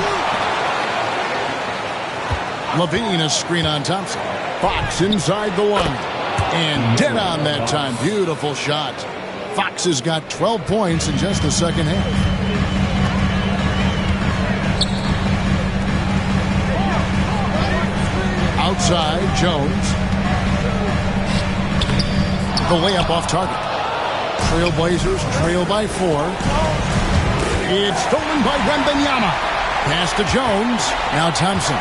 Speaker 4: Levine is screen on Thompson. Fox inside the line. And dead on that time. Beautiful shot. Fox has got 12 points in just the second half. Outside, Jones. The layup off target. Trailblazers trail by 4. It's stolen by Wembanyama. Pass to Jones. Now Thompson.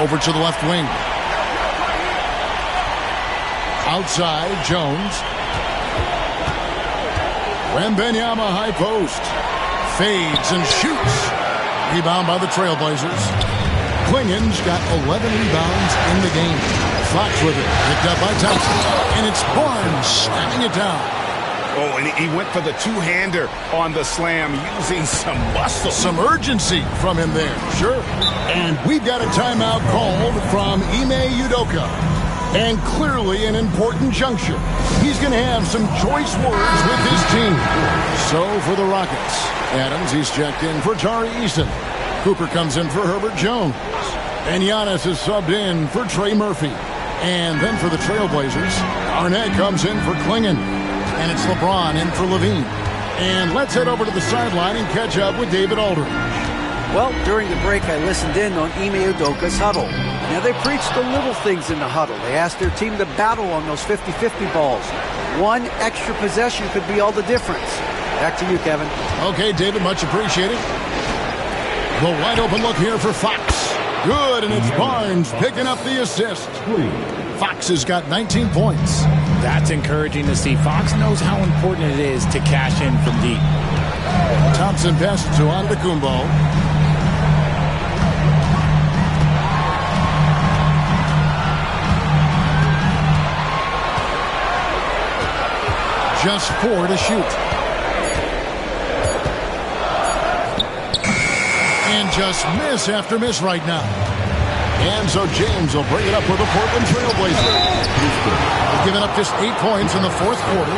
Speaker 4: Over to the left wing. Outside, Jones. Wembanyama high post. Fades and shoots. Rebound by the Trailblazers. Klingen's got 11 rebounds in the game. Fox with it. Picked up by Thompson. And it's Barnes slamming it down.
Speaker 5: Oh, and he went for the two-hander on the slam using some muscle.
Speaker 4: Some urgency from him there. Sure. And we've got a timeout called from Ime Udoka. And clearly an important juncture. He's going to have some choice words with his team. So for the Rockets, Adams, he's checked in for Tari Eason. Cooper comes in for Herbert Jones. And Giannis is subbed in for Trey Murphy. And then for the Trailblazers, Arnett comes in for Klingen. And it's LeBron in for Levine. And let's head over to the sideline and catch up with David Aldridge.
Speaker 9: Well, during the break, I listened in on Ime Udoka's huddle. Now, they preached the little things in the huddle. They asked their team to battle on those 50-50 balls. One extra possession could be all the difference. Back to you, Kevin.
Speaker 4: Okay, David, much appreciated. The wide open look here for Fox. Good, and it's Barnes picking up the assist. Fox has got 19 points.
Speaker 6: That's encouraging to see. Fox knows how important it is to cash in from deep.
Speaker 4: Thompson passes to Antetokounmpo. Just 4 to shoot. And just miss after miss right now. And so James will bring it up for the Portland Trailblazers. He's given up just 8 points in the fourth quarter.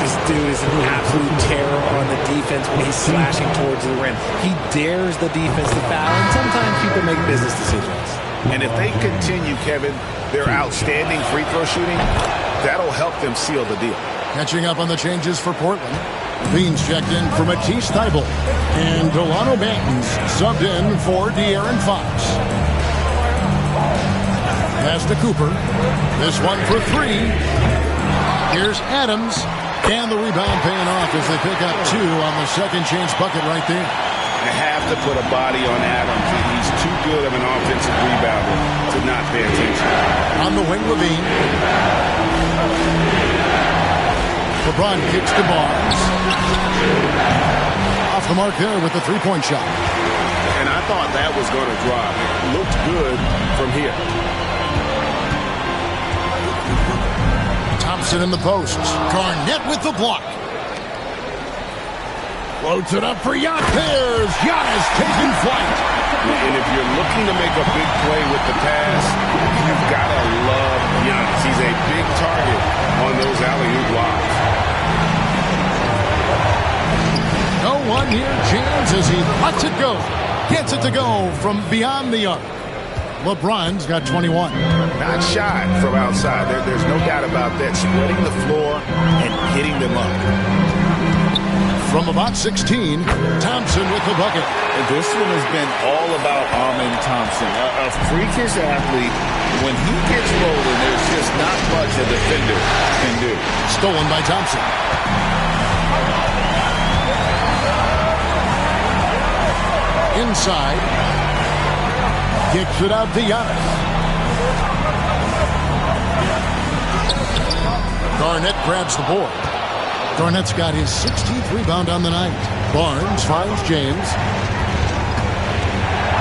Speaker 6: This dude is an absolute terror on the defense when he's slashing towards the rim. He dares the defense to foul, and sometimes people make business decisions.
Speaker 5: And if they continue, Kevin, their outstanding free throw shooting, that'll help them seal the deal.
Speaker 4: Catching up on the changes for Portland. Levine's checked in for Matisse Thybulle. And Delano Banton's subbed in for De'Aaron Fox. Pass to Cooper. This one for 3. Here's Adams. And the rebound paying off as they pick up 2 on the second chance bucket right there.
Speaker 5: You have to put a body on Adams. He's too good of an offensive rebounder to not pay attention.
Speaker 4: On the wing, Levine. LeBron kicks to Barnes. Off the mark there with the three-point shot.
Speaker 5: And I thought that was going to drop. It looked good from here.
Speaker 4: Thompson in the post. Garnett with the block. Floats it up for Giannis. There's Giannis taking flight.
Speaker 5: And if you're looking to make a big play with the pass, you've got to love Giannis. He's a big target on those alley-oop lobs.
Speaker 4: No one near James as he lets it go. Gets it to go from beyond the arc. LeBron's got 21.
Speaker 5: Not shy from outside. There's no doubt about that. Spreading the floor and hitting them up.
Speaker 4: From about 16, Thompson with the bucket.
Speaker 5: This one has been all about Amen Thompson. A freakish athlete. When he gets rolling, there's just not much a defender can do.
Speaker 4: Stolen by Thompson. Inside. Kicks it out to Giannis. Garnett grabs the board. Garnett's got his 16th rebound on the night. Barnes finds James.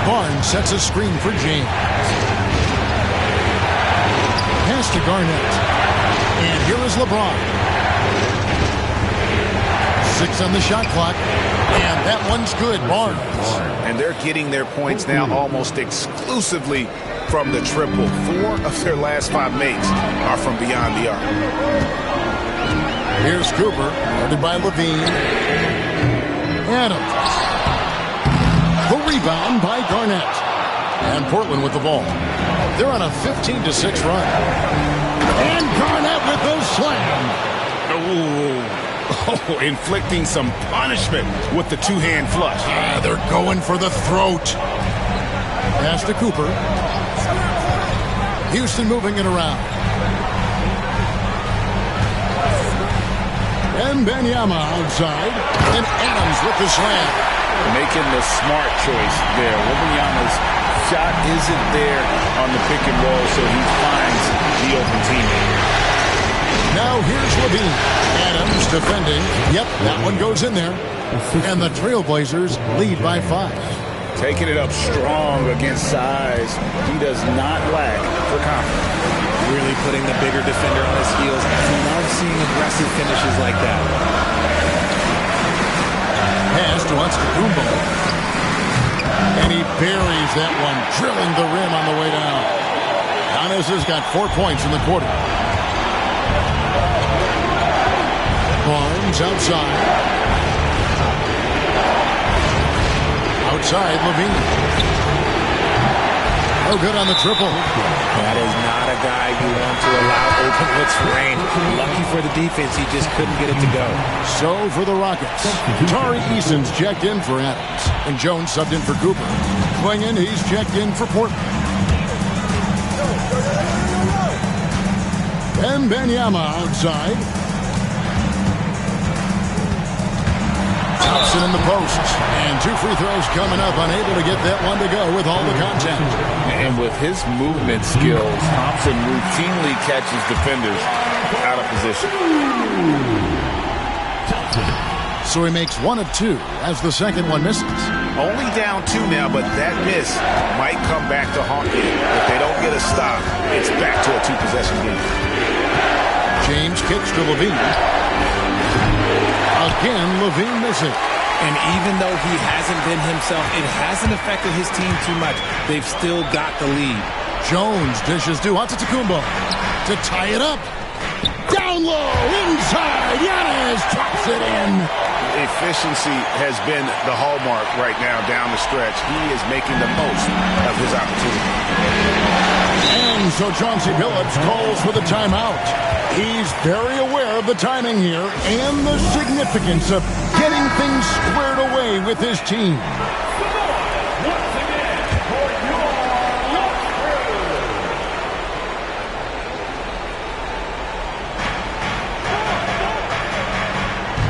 Speaker 4: Barnes sets a screen for James. Pass to Garnett. And here is LeBron. 6 on the shot clock. And that one's good. Barnes.
Speaker 5: And they're getting their points now almost exclusively from the triple. 4 of their last 5 makes are from beyond the arc.
Speaker 4: Here's Cooper, guarded by Levine. Adams. The rebound by Garnett. And Portland with the ball. They're on a 15-6 run. And Garnett with the slam.
Speaker 5: Oh, inflicting some punishment with the two-hand flush.
Speaker 4: They're going for the throat. Pass to Cooper. Houston moving it around. And Wembanyama outside. And Adams with the slam.
Speaker 5: Making the smart choice there. Wembanyama's shot isn't there on the pick and roll, so he finds the open teammate.
Speaker 4: Now here's Levine. Adams defending. Yep, that one goes in there. And the Trailblazers lead by 5.
Speaker 5: Taking it up strong against size. He does not lack for confidence.
Speaker 6: Really putting the bigger defender on his heels. I love seeing aggressive finishes like that.
Speaker 4: Pass to Antetokounmpo. And he buries that one, drilling the rim on the way down. Giannis has got 4 points in the quarter. Barnes outside. Outside, Levine. Oh, good on the triple.
Speaker 6: That is not a guy you want to allow open looks for rain. Lucky for the defense, he just couldn't get it to go.
Speaker 4: So for the Rockets, Tari Eason's checked in for Adams, and Jones subbed in for Cooper. Klingon, he's checked in for Portland. And Wembanyama outside. Thompson in the post. And 2 free throws coming up. Unable to get that one to go with all the contact.
Speaker 5: And with his movement skills, Thompson routinely catches defenders out of position.
Speaker 4: So he makes 1 of 2 as the second one misses.
Speaker 5: Only down 2 now, but that miss might come back to haunt him. If they don't get a stop, it's back to a 2-possession game.
Speaker 4: James kicks to Levine. Again, Levine missing.
Speaker 6: And even though he hasn't been himself, it hasn't affected his team too much. They've still got the lead.
Speaker 4: Jones dishes to Antetokounmpo to tie it up. Down low, inside, Giannis drops it in.
Speaker 5: Efficiency has been the hallmark right now down the stretch. He is making the most of his opportunity.
Speaker 4: And so Chauncey Billups calls for the timeout. He's very aware of the timing here and the significance of getting things squared away with his team.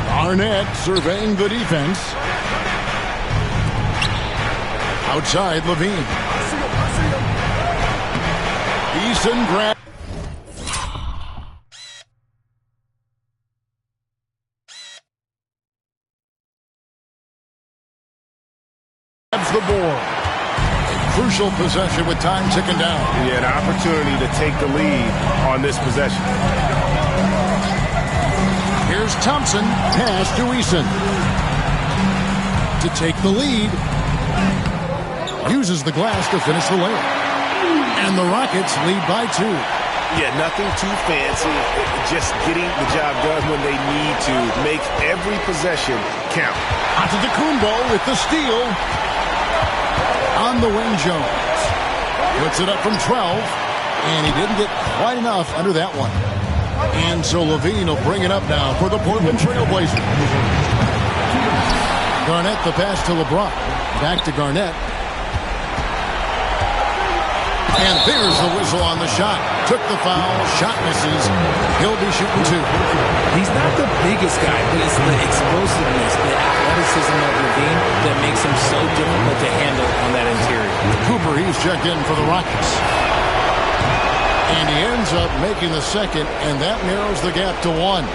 Speaker 4: Arnett surveying the defense. Outside, Levine. Eason grabs the board. A crucial possession with time ticking down.
Speaker 5: Yeah, an opportunity to take the lead on this possession.
Speaker 4: Here's Thompson, pass to Eason. To take the lead. Uses the glass to finish the layup. And the Rockets lead by 2.
Speaker 5: Yeah, nothing too fancy. Just getting the job done when they need to. Make every possession count.
Speaker 4: Antetokounmpo with the steal. On the wing, Jones. Puts it up from 12, and he didn't get quite enough under that one. And so Levine will bring it up now for the Portland Trail Blazers. Garnett the pass to LeBron. Back to Garnett. And there's the whistle on the shot. Took the foul. Shot misses. He'll be shooting 2.
Speaker 6: He's not the biggest guy, but it's the explosiveness, the athleticism of Levine that makes him so difficult to handle on that interior.
Speaker 4: Cooper, he's checked in for the Rockets. And he ends up making the second, and that narrows the gap to 1.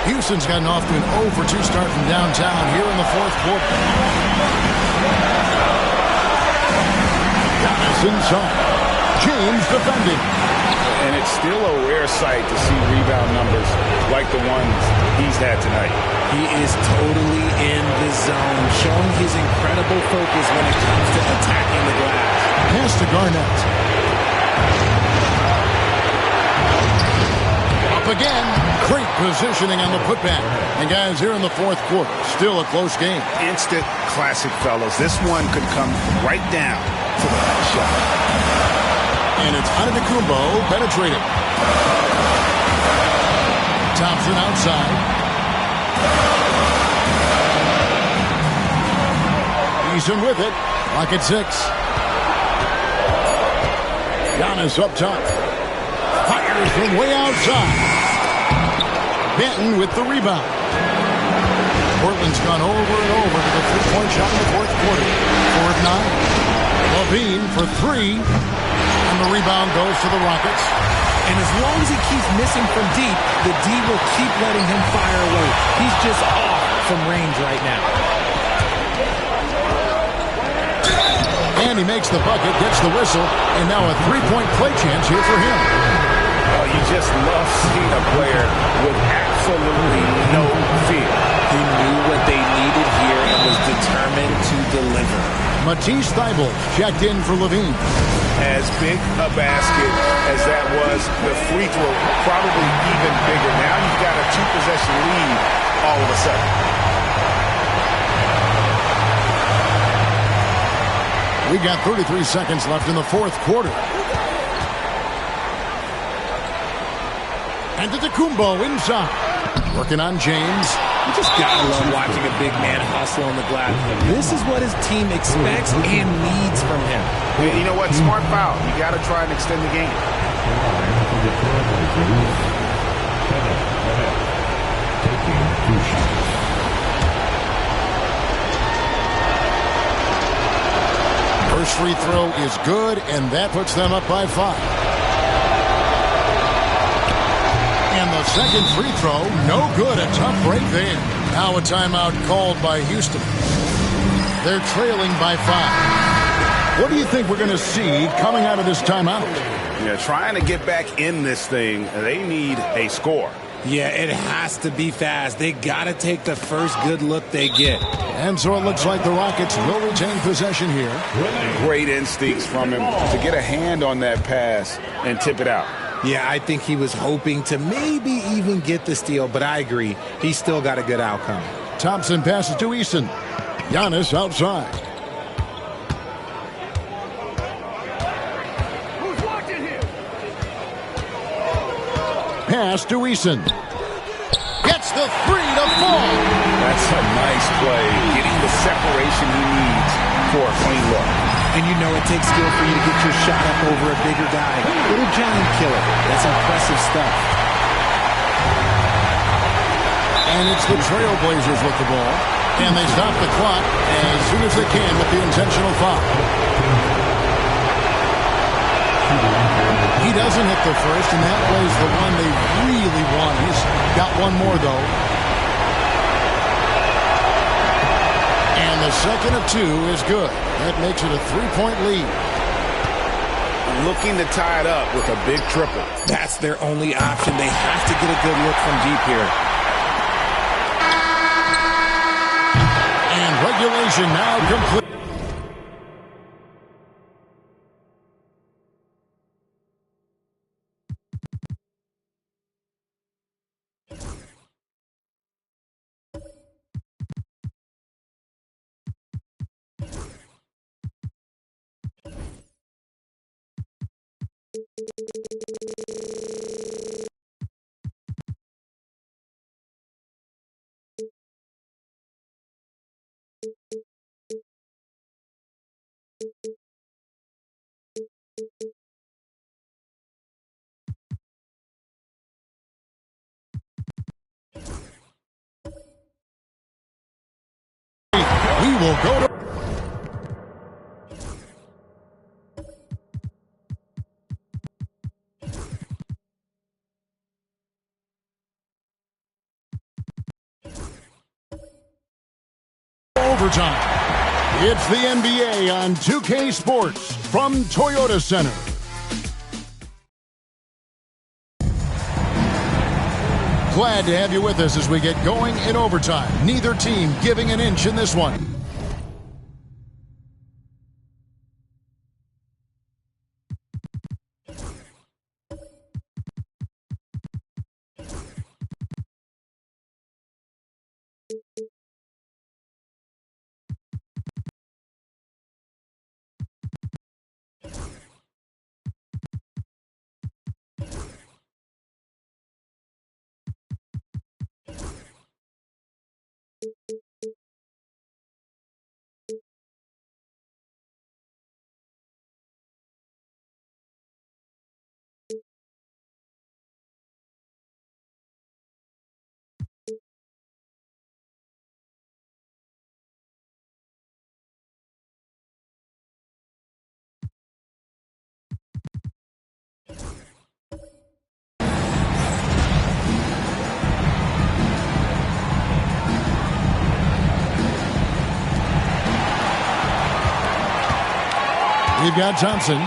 Speaker 4: Houston's gotten off to an 0-for-2 start from downtown here in the fourth quarter. Giannis inside. James defending.
Speaker 5: And it's still a rare sight to see rebound numbers like the ones he's had tonight.
Speaker 6: He is totally in the zone, showing his incredible focus when it comes to attacking the glass.
Speaker 4: Pass to Garnett. Up again. Great positioning on the putback. And guys, here in the fourth quarter, still a close game.
Speaker 5: Instant classic, fellas. This one could come right down to the last shot.
Speaker 4: And it's Antetokounmpo penetrating. Thompson outside. Eason with it. Rocket 6. Giannis up top. Fires from way outside. Benton with the rebound. Portland's gone over and over to the three-point shot in the fourth quarter. 4 of 9. Levine for 3. And the rebound goes to the Rockets.
Speaker 6: And as long as he keeps missing from deep, the D will keep letting him fire away. He's just off from range right now.
Speaker 4: And he makes the bucket, gets the whistle, and now a three-point play chance here for him.
Speaker 5: Oh, you just love seeing a player with absolutely no fear.
Speaker 6: He knew what they needed here and was determined to deliver.
Speaker 4: Matisse Thybulle checked in for Levine.
Speaker 5: As big a basket as that was, the free throw probably even bigger. Now you've got a 2-possession lead all of a sudden.
Speaker 4: We got 33 seconds left in the fourth quarter. And Antetokounmpo inside. Working on James.
Speaker 6: You just gotta love watching a big man hustle on the glass. This is what his team expects and needs from him.
Speaker 5: You know what? Smart foul. You gotta try and extend the game.
Speaker 4: First free throw is good, and that puts them up by 5. And the second free throw, no good. A tough break there. Now a timeout called by Houston. They're trailing by 5. What do you think we're going to see coming out of this timeout?
Speaker 5: Yeah, trying to get back in this thing, they need a score.
Speaker 6: Yeah, it has to be fast. They got to take the first good look they get.
Speaker 4: And so it looks like the Rockets will retain possession here.
Speaker 5: Great instincts from him to get a hand on that pass and tip it out.
Speaker 6: Yeah, I think he was hoping to maybe even get the steal, but I agree. He's still got a good outcome.
Speaker 4: Thompson passes to Eason. Giannis outside. Pass to Eason. Gets the 3 to fall.
Speaker 5: That's a nice play. Getting the separation he needs for a clean look.
Speaker 6: And you know it takes skill for you to get your shot up over a bigger guy. Little giant killer. That's impressive stuff.
Speaker 4: And it's the Trailblazers with the ball. And they stop the clock as soon as they can with the intentional foul. He doesn't hit the first, and that was the one they really want. He's got one more, though. And the second of 2 is good. That makes it a 3-point lead.
Speaker 5: Looking to tie it up with a big triple.
Speaker 6: That's their only option. They have to get a good look from deep here.
Speaker 4: And regulation now complete. We will go to overtime. It's the NBA on 2K Sports from Toyota Center. Glad to have you with us as we get going in overtime. Neither team giving an inch in this one. We've got Thompson.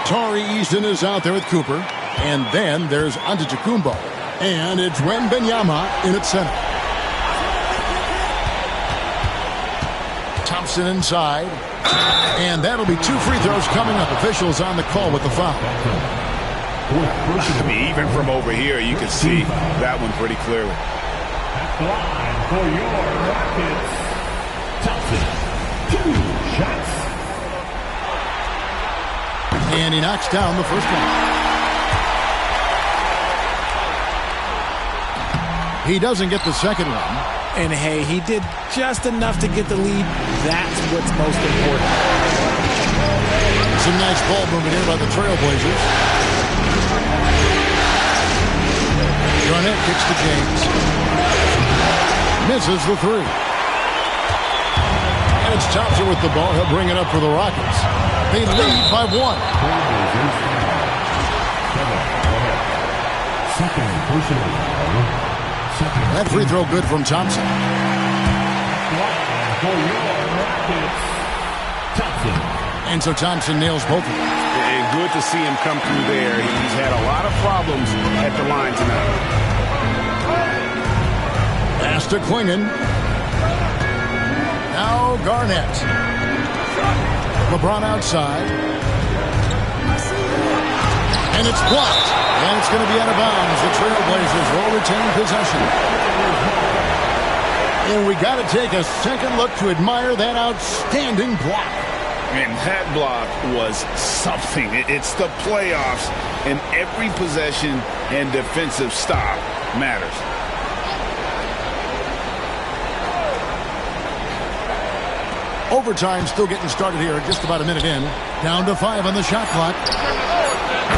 Speaker 4: Tari Easton is out there with Cooper. And then there's Antetokounmpo. And it's Wembanyama in at center. Thompson inside. And that'll be 2 free throws coming up. Officials on the call with the foul.
Speaker 5: I mean, even from over here, you can see that one pretty clearly.
Speaker 7: At the line for your Rockets, Thompson. 2 shots.
Speaker 4: And he knocks down the first one. He doesn't get the second one.
Speaker 6: And hey, he did just enough to get the lead. That's what's most important.
Speaker 4: Some nice ball movement here by the Trailblazers. Garnett kicks to James. Misses the 3. And it's Thompson with the ball. He'll bring it up for the Rockets. They lead by 1. That free throw good from Thompson. And so Thompson nails both of them.
Speaker 5: And good to see him come through there. He's had a lot of problems at the line tonight.
Speaker 4: Pass to Klingon. Now Garnett. LeBron outside. And it's blocked. And it's going to be out of bounds. The Trailblazers will retain possession. And we got to take a second look to admire that outstanding block.
Speaker 5: And that block was something. It's the playoffs, and every possession and defensive stop matters.
Speaker 4: Overtime still getting started here, just about a minute in. Down to 5 on the shot clock.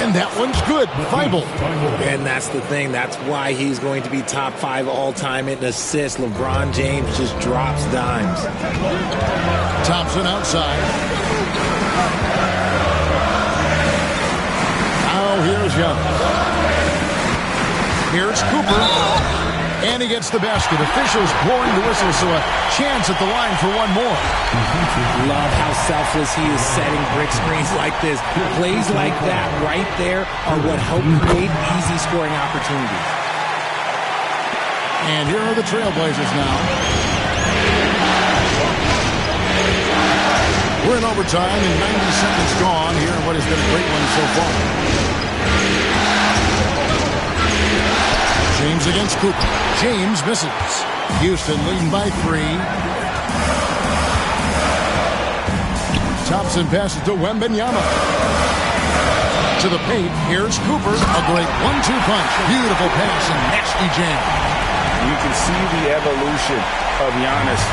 Speaker 4: And that one's good. Thibault.
Speaker 6: And that's the thing. That's why he's going to be top 5 all-time in assists. LeBron James just drops dimes.
Speaker 4: Thompson outside. Now here's Young. Here's Cooper. And he gets the basket. Officials blowing the whistle, so a chance at the line for one more.
Speaker 6: Love how selfless he is setting brick screens like this. Plays like that right there are what help create easy scoring opportunities.
Speaker 4: And here are the Trailblazers now. We're in overtime and 90 seconds gone here in what has been a great one so far. James against Cooper. James misses. Houston leading by 3. Thompson passes to Wembanyama. To the paint. Here's Cooper. A great 1-2 punch. Beautiful pass and nasty jam.
Speaker 5: you can see the evolution of Giannis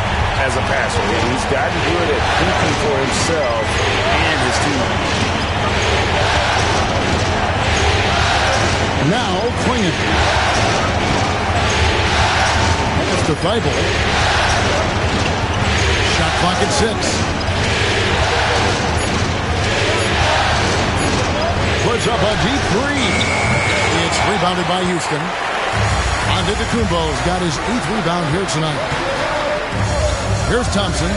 Speaker 5: as a passer. He's gotten good at thinking for himself and his teammates.
Speaker 4: Now Klingon. It's to Thibault. Shot clock at 6. Puts up a deep 3. It's rebounded by Houston. Antetokounmpo's got his 8th rebound here tonight. Here's Thompson.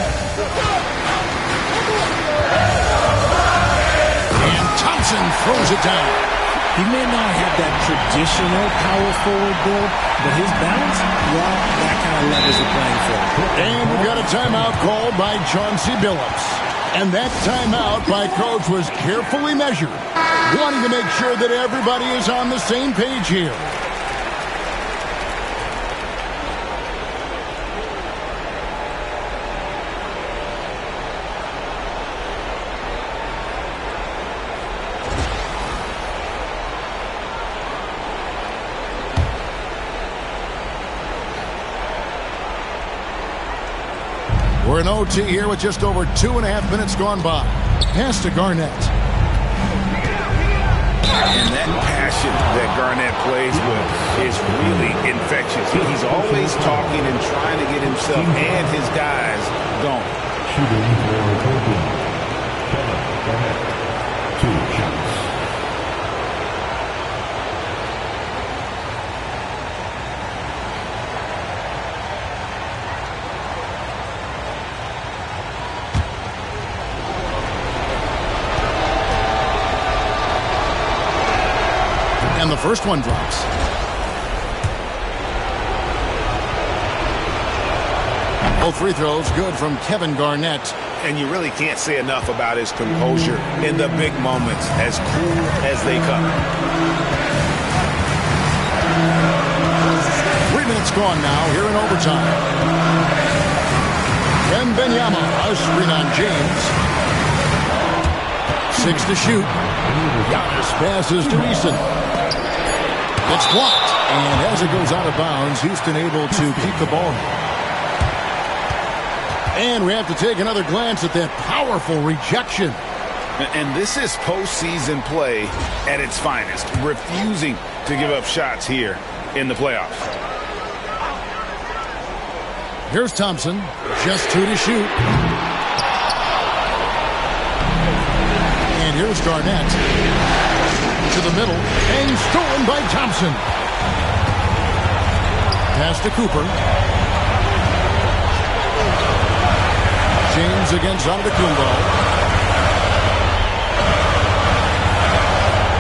Speaker 4: And Thompson throws it down.
Speaker 6: He may not have that traditional power forward build, but his balance, well, that kind of levels the playing field.
Speaker 4: And we've got a timeout called by Chauncey Billups. And that timeout by Coach was carefully measured, wanting to make sure that everybody is on the same page here. We're in OT here with just over 2.5 minutes gone by. Pass to Garnett.
Speaker 5: And that passion that Garnett plays with is really infectious. He's always talking and trying to get himself and his guys going.
Speaker 7: Shooting for Oakland. Garnett. 2 shots.
Speaker 4: And the first one drops. Both free throws good from Kevin Garnett.
Speaker 5: And you really can't say enough about his composure in the big moments, as cool as they come.
Speaker 4: 3 minutes gone now here in overtime. Wembanyama, a screen on James. 6 to shoot. Giannis passes to Eason. It's blocked, and as it goes out of bounds, Houston able to keep the ball. And we have to take another glance at that powerful rejection.
Speaker 5: And this is postseason play at its finest, refusing to give up shots here in the playoffs.
Speaker 4: Here's Thompson, just 2 to shoot. And here's Garnett. To the middle, and stolen by Thompson. Pass to Cooper. James against Antetokounmpo.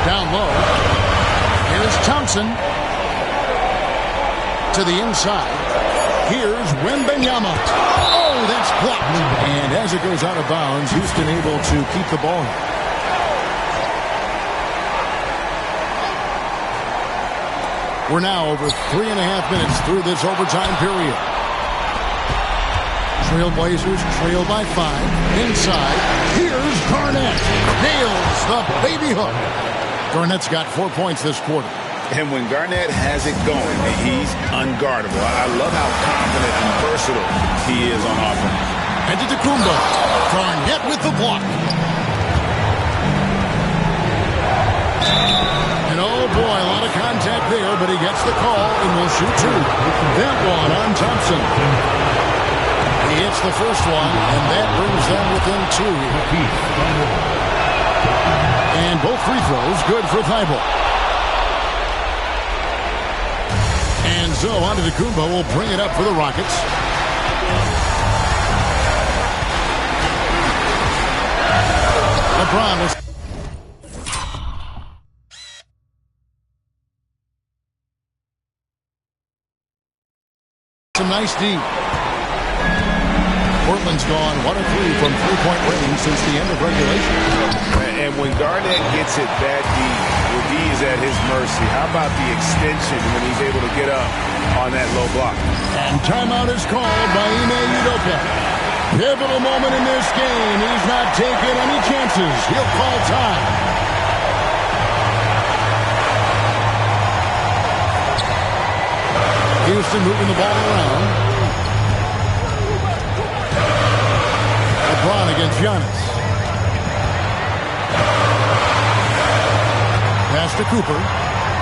Speaker 4: Down low. Here's Thompson. To the inside. Here's Wembanyama. Oh, that's blocked. And as it goes out of bounds, Houston able to keep the ball. We're now over 3.5 minutes through this overtime period. Trailblazers trail by 5. Inside, here's Garnett. Nails the baby hook. Garnett's got 4 points this quarter.
Speaker 5: And when Garnett has it going, he's unguardable. I love how confident and versatile he is on offense.
Speaker 4: Antetokounmpo. Garnett with the block. And oh boy, a lot of contact there, but he gets the call and will shoot 2. That one on Thompson. He hits the first one, and that brings them within 2. And both free throws good for Thibault. And so Antetokounmpo will bring it up for the Rockets. LeBron was some nice D. Portland's gone 1 of 3 from three-point range since the end of regulation.
Speaker 5: And when Garnett gets it that deep, the D is at his mercy. How about the extension when he's able to get up on that low block?
Speaker 4: And timeout is called by Ime Udoka. Pivotal moment in this game. He's not taking any chances. He'll call time. Houston moving the ball around. LeBron against Giannis. Pass to Cooper.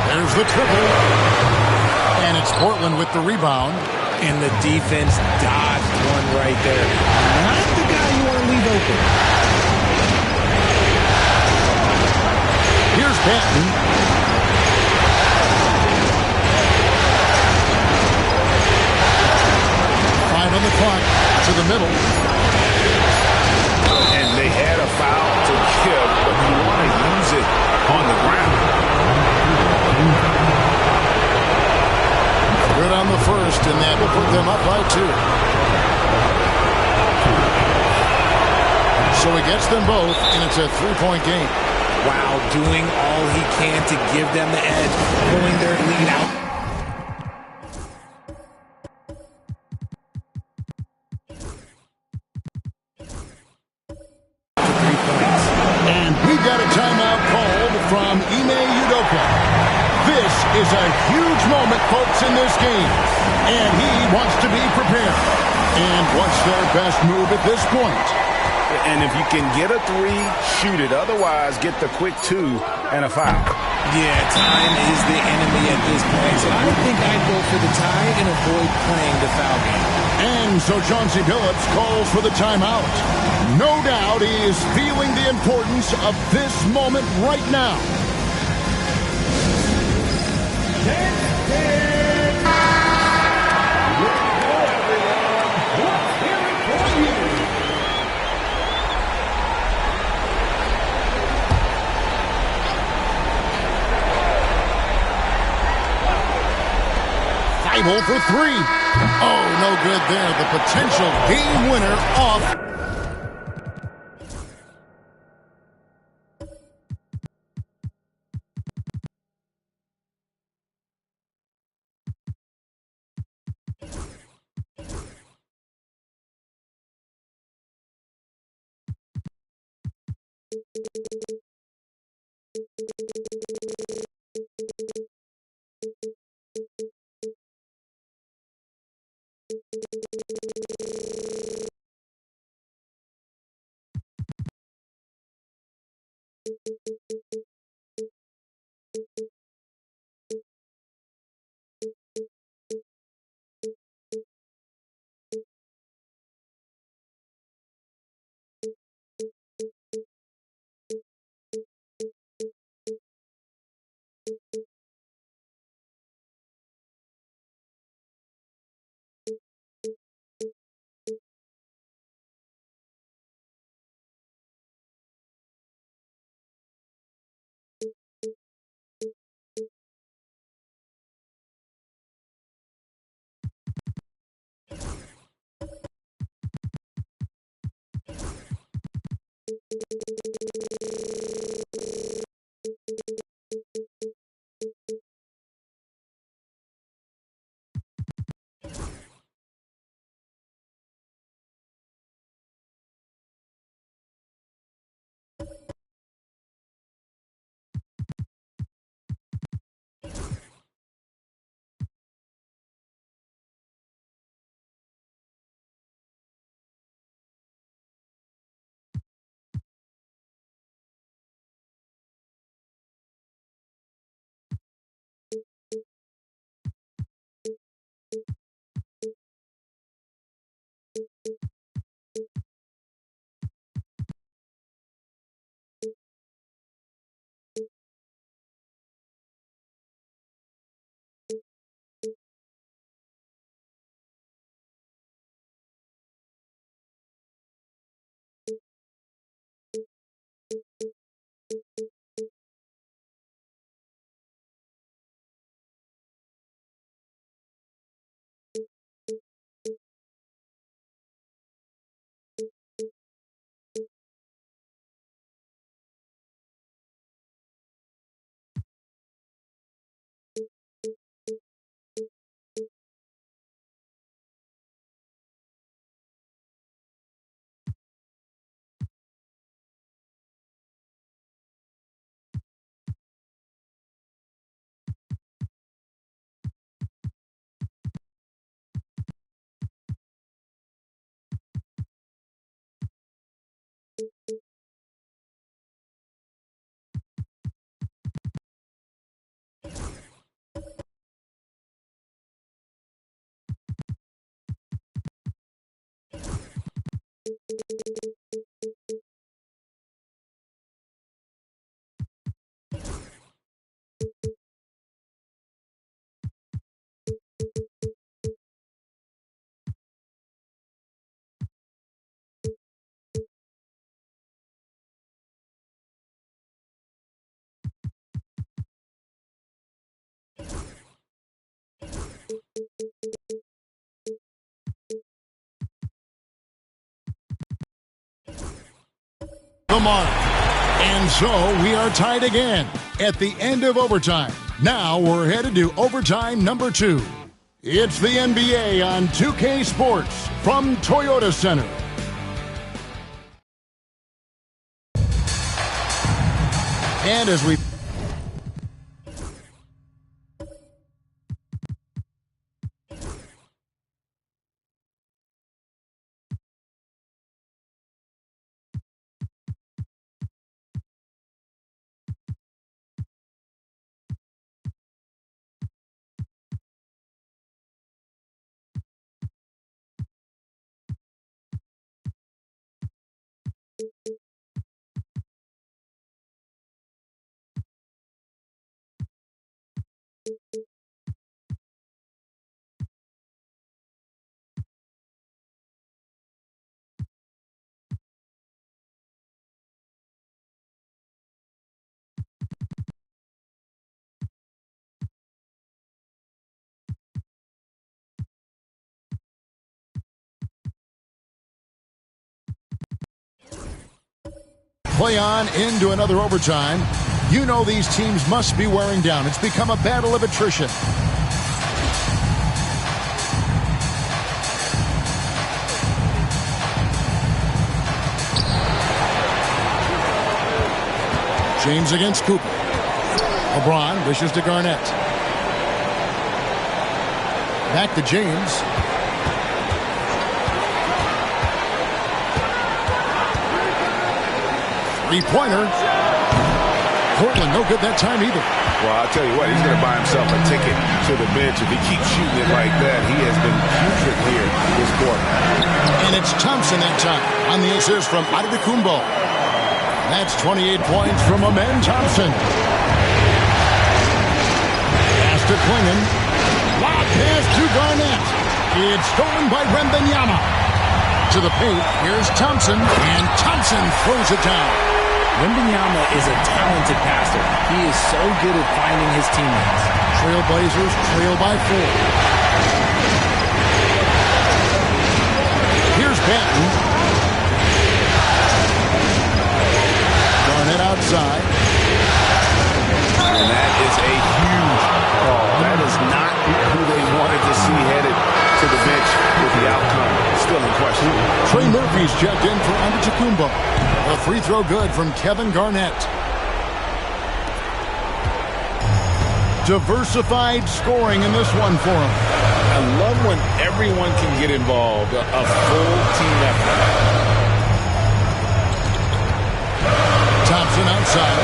Speaker 4: There's the triple. And it's Portland with the rebound.
Speaker 6: And the defense dodged one right there. Not the guy you want to leave open.
Speaker 4: Here's Banton. Five on the clock. To the middle.
Speaker 5: And they had a foul to give, but you want to use it on the ground.
Speaker 4: Good on the first, and that will put them up by 2. So he gets them both, and it's a 3-point game.
Speaker 6: Wow, doing all he can to give them the edge, pulling their lead out.
Speaker 4: And we got a timeout called from Ime Udoka. This is a huge moment, folks, in this game. And he wants to be prepared. And what's their best move at this point?
Speaker 5: And if you can get a 3, shoot it. Otherwise, get the quick 2 and a foul.
Speaker 6: Yeah, time is the enemy at this point. So I think I'd go for the tie and avoid playing the foul game.
Speaker 4: And so Chauncey Billups calls for the timeout. No doubt he is feeling the importance of this moment right now. Thibault for 3. Oh, no good there. The potential game winner off. The mark. And so we are tied again at the end of overtime. Now we're headed to overtime number 2. It's the NBA on 2K Sports from Toyota Center. And as we play on into another overtime. You know these teams must be wearing down. It's become a battle of attrition. James against Cooper. LeBron dishes to Garnett. Back to James. Three-pointer. Portland no good that time either.
Speaker 5: Well, I'll tell you what, he's going to buy himself a ticket to the bench. If he keeps shooting it like that, he has been putrid here this quarter.
Speaker 4: And it's Thompson that time on the assist from Antetokounmpo. That's 28 points from Amen Thompson. Pass to Klingon. Lob pass to Garnett. It's stolen by Wembanyama. To the paint, here's Thompson, and Thompson throws it down.
Speaker 6: Wembanyama is a talented passer. He is so good at finding his teammates.
Speaker 4: Trailblazers trail by 4. Here's Banton. Garnett outside.
Speaker 5: And that is a huge call. That is not who they wanted to see headed to the bench with the outcome still in question.
Speaker 4: Trey Murphy's checked in for Antetokounmpo. A free throw good from Kevin Garnett. Diversified scoring in this one for him.
Speaker 5: I love when everyone can get involved. A full team effort.
Speaker 4: Thompson outside.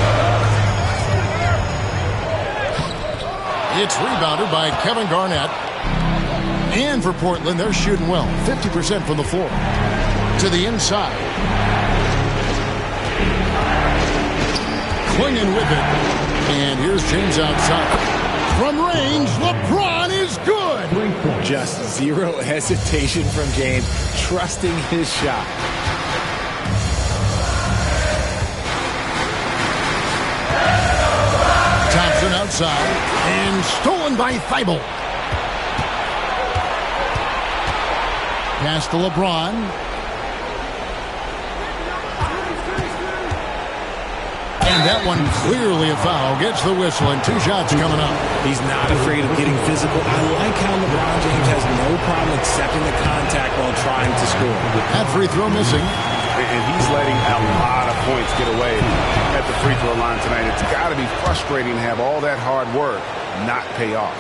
Speaker 4: It's rebounded by Kevin Garnett. And for Portland, they're shooting well. 50% from the floor. To the inside. Klingon with it. And here's James outside. From range, LeBron is good.
Speaker 6: Just zero hesitation from James, trusting his shot.
Speaker 4: Thompson outside. And stolen by Thibault. Pass to LeBron. And that one clearly a foul. Gets the whistle and 2 shots coming up.
Speaker 6: He's not afraid of getting physical. I like how LeBron James has no problem accepting the contact while trying to score.
Speaker 4: That free throw missing.
Speaker 5: And he's letting a lot of points get away at the free throw line tonight. It's got to be frustrating to have all that hard work not pay off.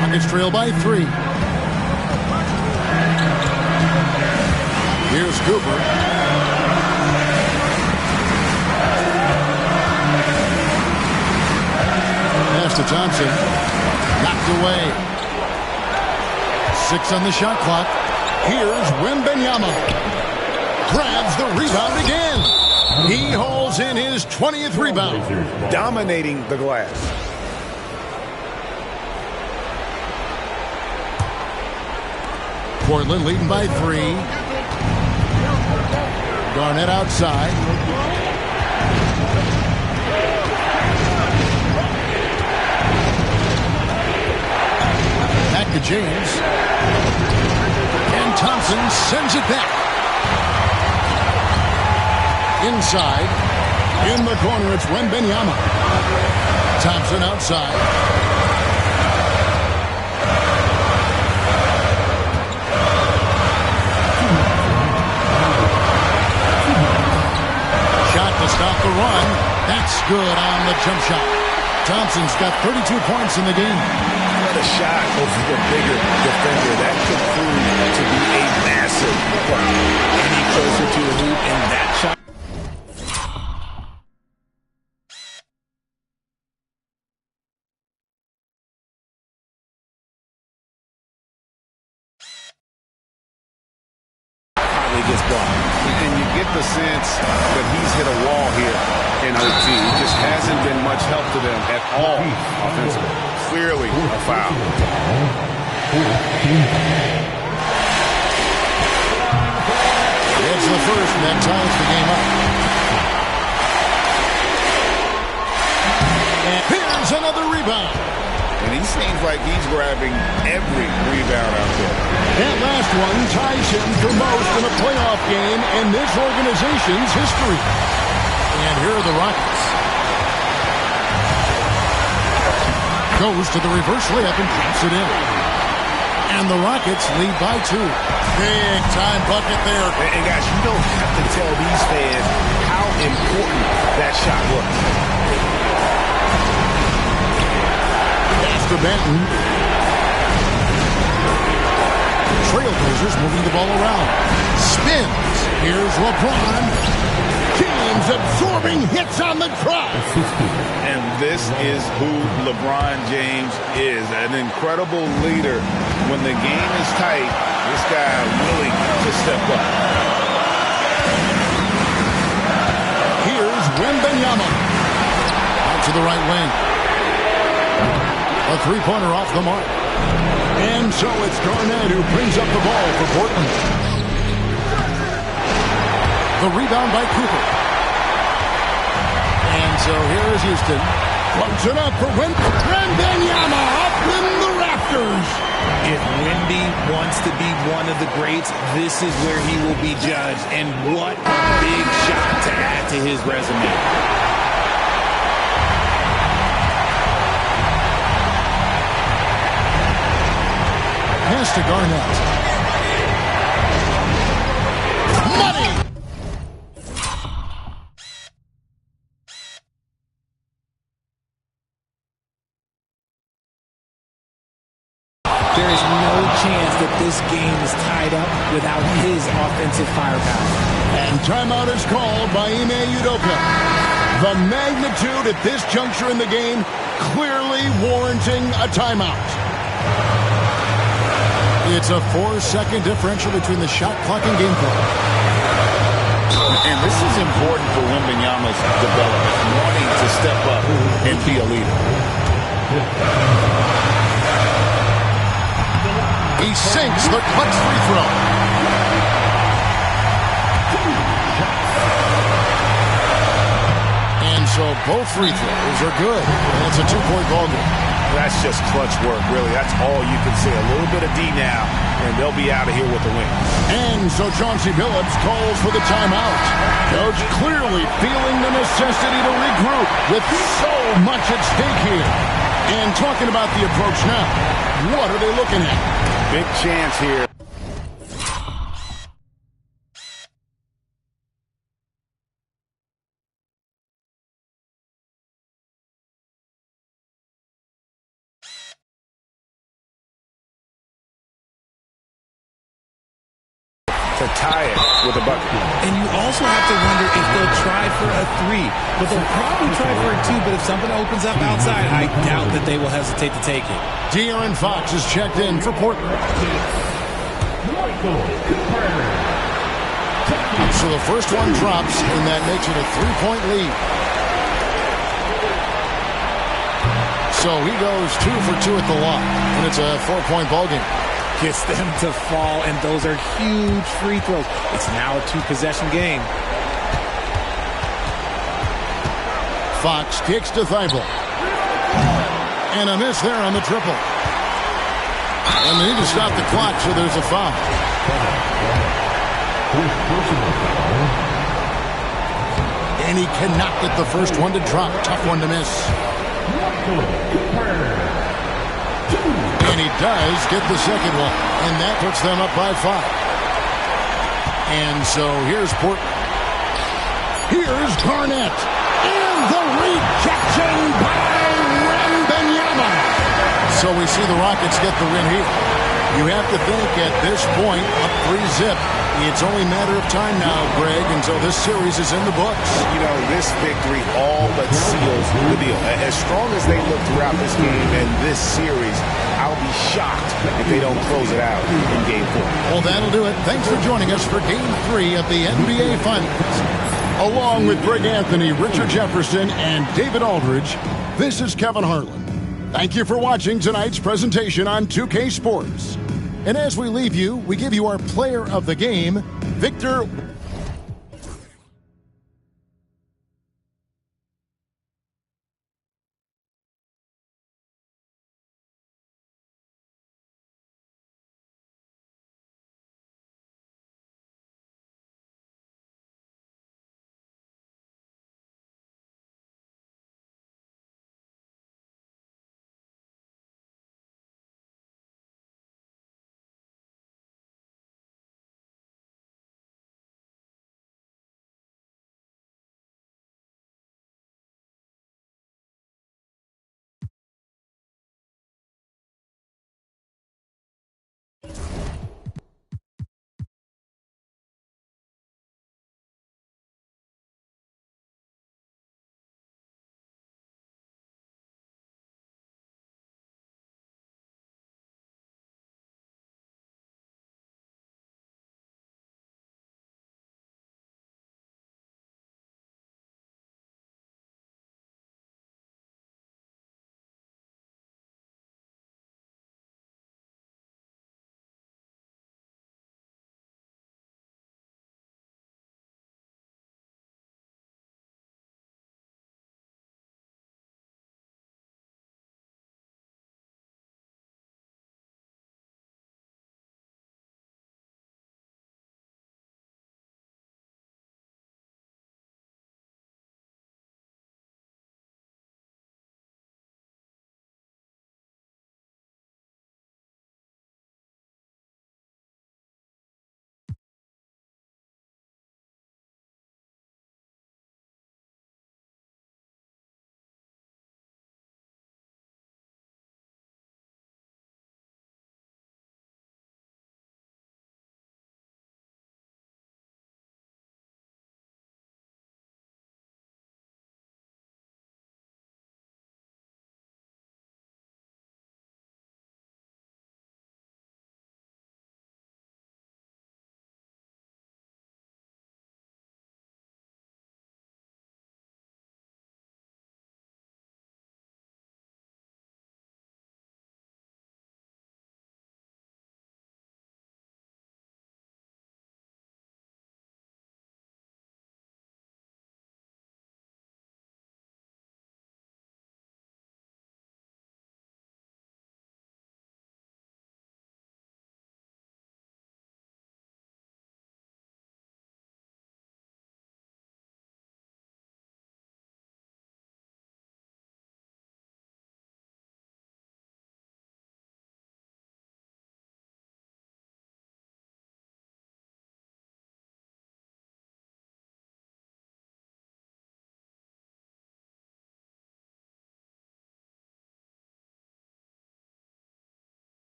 Speaker 4: Rockets trail by 3. Here's Cooper. Thompson. Knocked away. 6 on the shot clock. Here's Wembanyama. Grabs the rebound again. He hauls in his 20th rebound.
Speaker 5: Dominating the glass.
Speaker 4: Portland leading by 3. Garnett outside. Back to James. And Thompson sends it back. Inside. In the corner, it's Wembanyama. Thompson outside. Shot to stop the run. That's good on the jump shot. Thompson's got 32 points in the game.
Speaker 5: What a shot over the bigger defender. That could prove to be a massive play. Any closer to the hoop in that shot.
Speaker 6: Gets blocked.
Speaker 5: And you get the sense that he's hit a wall here in OT. He just hasn't been much help to them at all offensively. Clearly a foul.
Speaker 4: It's the first, and that ties the game up. And here's another rebound.
Speaker 5: And he seems like he's grabbing every rebound out there.
Speaker 4: That last one ties him for most in a playoff game in this organization's history. And here are the Rockets. Goes to the reverse layup and drops it in. And the Rockets lead by 2. Big time bucket there.
Speaker 5: And guys, you don't have to tell these fans how important that shot was.
Speaker 4: To Benton. Trailblazers moving the ball around. Spins. Here's LeBron. James absorbing hits on the cross.
Speaker 5: And this is who LeBron James is. An incredible leader. When the game is tight, this guy willing to step up.
Speaker 4: Here's Wembanyama. Out to the right wing. A three-pointer off the mark. And so it's Garnett who brings up the ball for Portland. The rebound by Cooper. And so here is Houston. Floats it up for Wembanyama up in the rafters.
Speaker 6: If Wemby wants to be one of the greats, this is where he will be judged. And what a big shot to add to his resume.
Speaker 4: Pass to Garnett. Money!
Speaker 6: There is no chance that this game is tied up without his offensive firepower.
Speaker 4: And timeout is called by Ime Udoka. The magnitude at this juncture in the game clearly warranting a timeout. It's a 4-second differential between the shot clock and game clock.
Speaker 5: And this is important for Wembanyama's development, wanting to step up and be a leader.
Speaker 4: He sinks the clutch free throw. And so both free throws are good. And it's a 2-point ball game.
Speaker 5: That's just clutch work, really. That's all you can say. A little bit of D now, and they'll be out of here with the win.
Speaker 4: And so Chauncey Billups calls for the timeout. Coach clearly feeling the necessity to regroup with so much at stake here. And talking about the approach now, what are they looking at?
Speaker 5: Big chance here. to tie it with a bucket.
Speaker 6: And you also have to wonder if they'll try for a 3. But they'll probably try for a 2. But if something opens up outside, I doubt that they will hesitate to take it.
Speaker 4: De'Aaron Fox is checked in for Portland. So the first one drops, and that makes it a 3-point lead. So he goes 2 for 2 at the lock, and it's a 4-point ball game.
Speaker 6: Gets them to fall, and those are huge free throws. It's now a 2-possession game.
Speaker 4: Fox kicks to Thibault. And a miss there on the triple. And they need to stop the clock, so there's a foul. And he cannot get the first one to drop. Tough one to miss. And he does get the second one. And that puts them up by 5. And so here's Portland. Here's Garnett. And the rejection by Wembanyama. So we see the Rockets get the win here. You have to think at this point, up 3-zip. It's only a matter of time now, Greg, until this series is in the books.
Speaker 5: You know, this victory all but seals the deal. As strong as they look throughout this game and this series, I'll be shocked if they don't close it out in Game 4.
Speaker 4: Well, that'll do it. Thanks for joining us for Game 3 of the NBA Finals. Along with Greg Anthony, Richard Jefferson, and David Aldridge, this is Kevin Harlan. Thank you for watching tonight's presentation on 2K Sports. And as we leave you, we give you our player of the game, Victor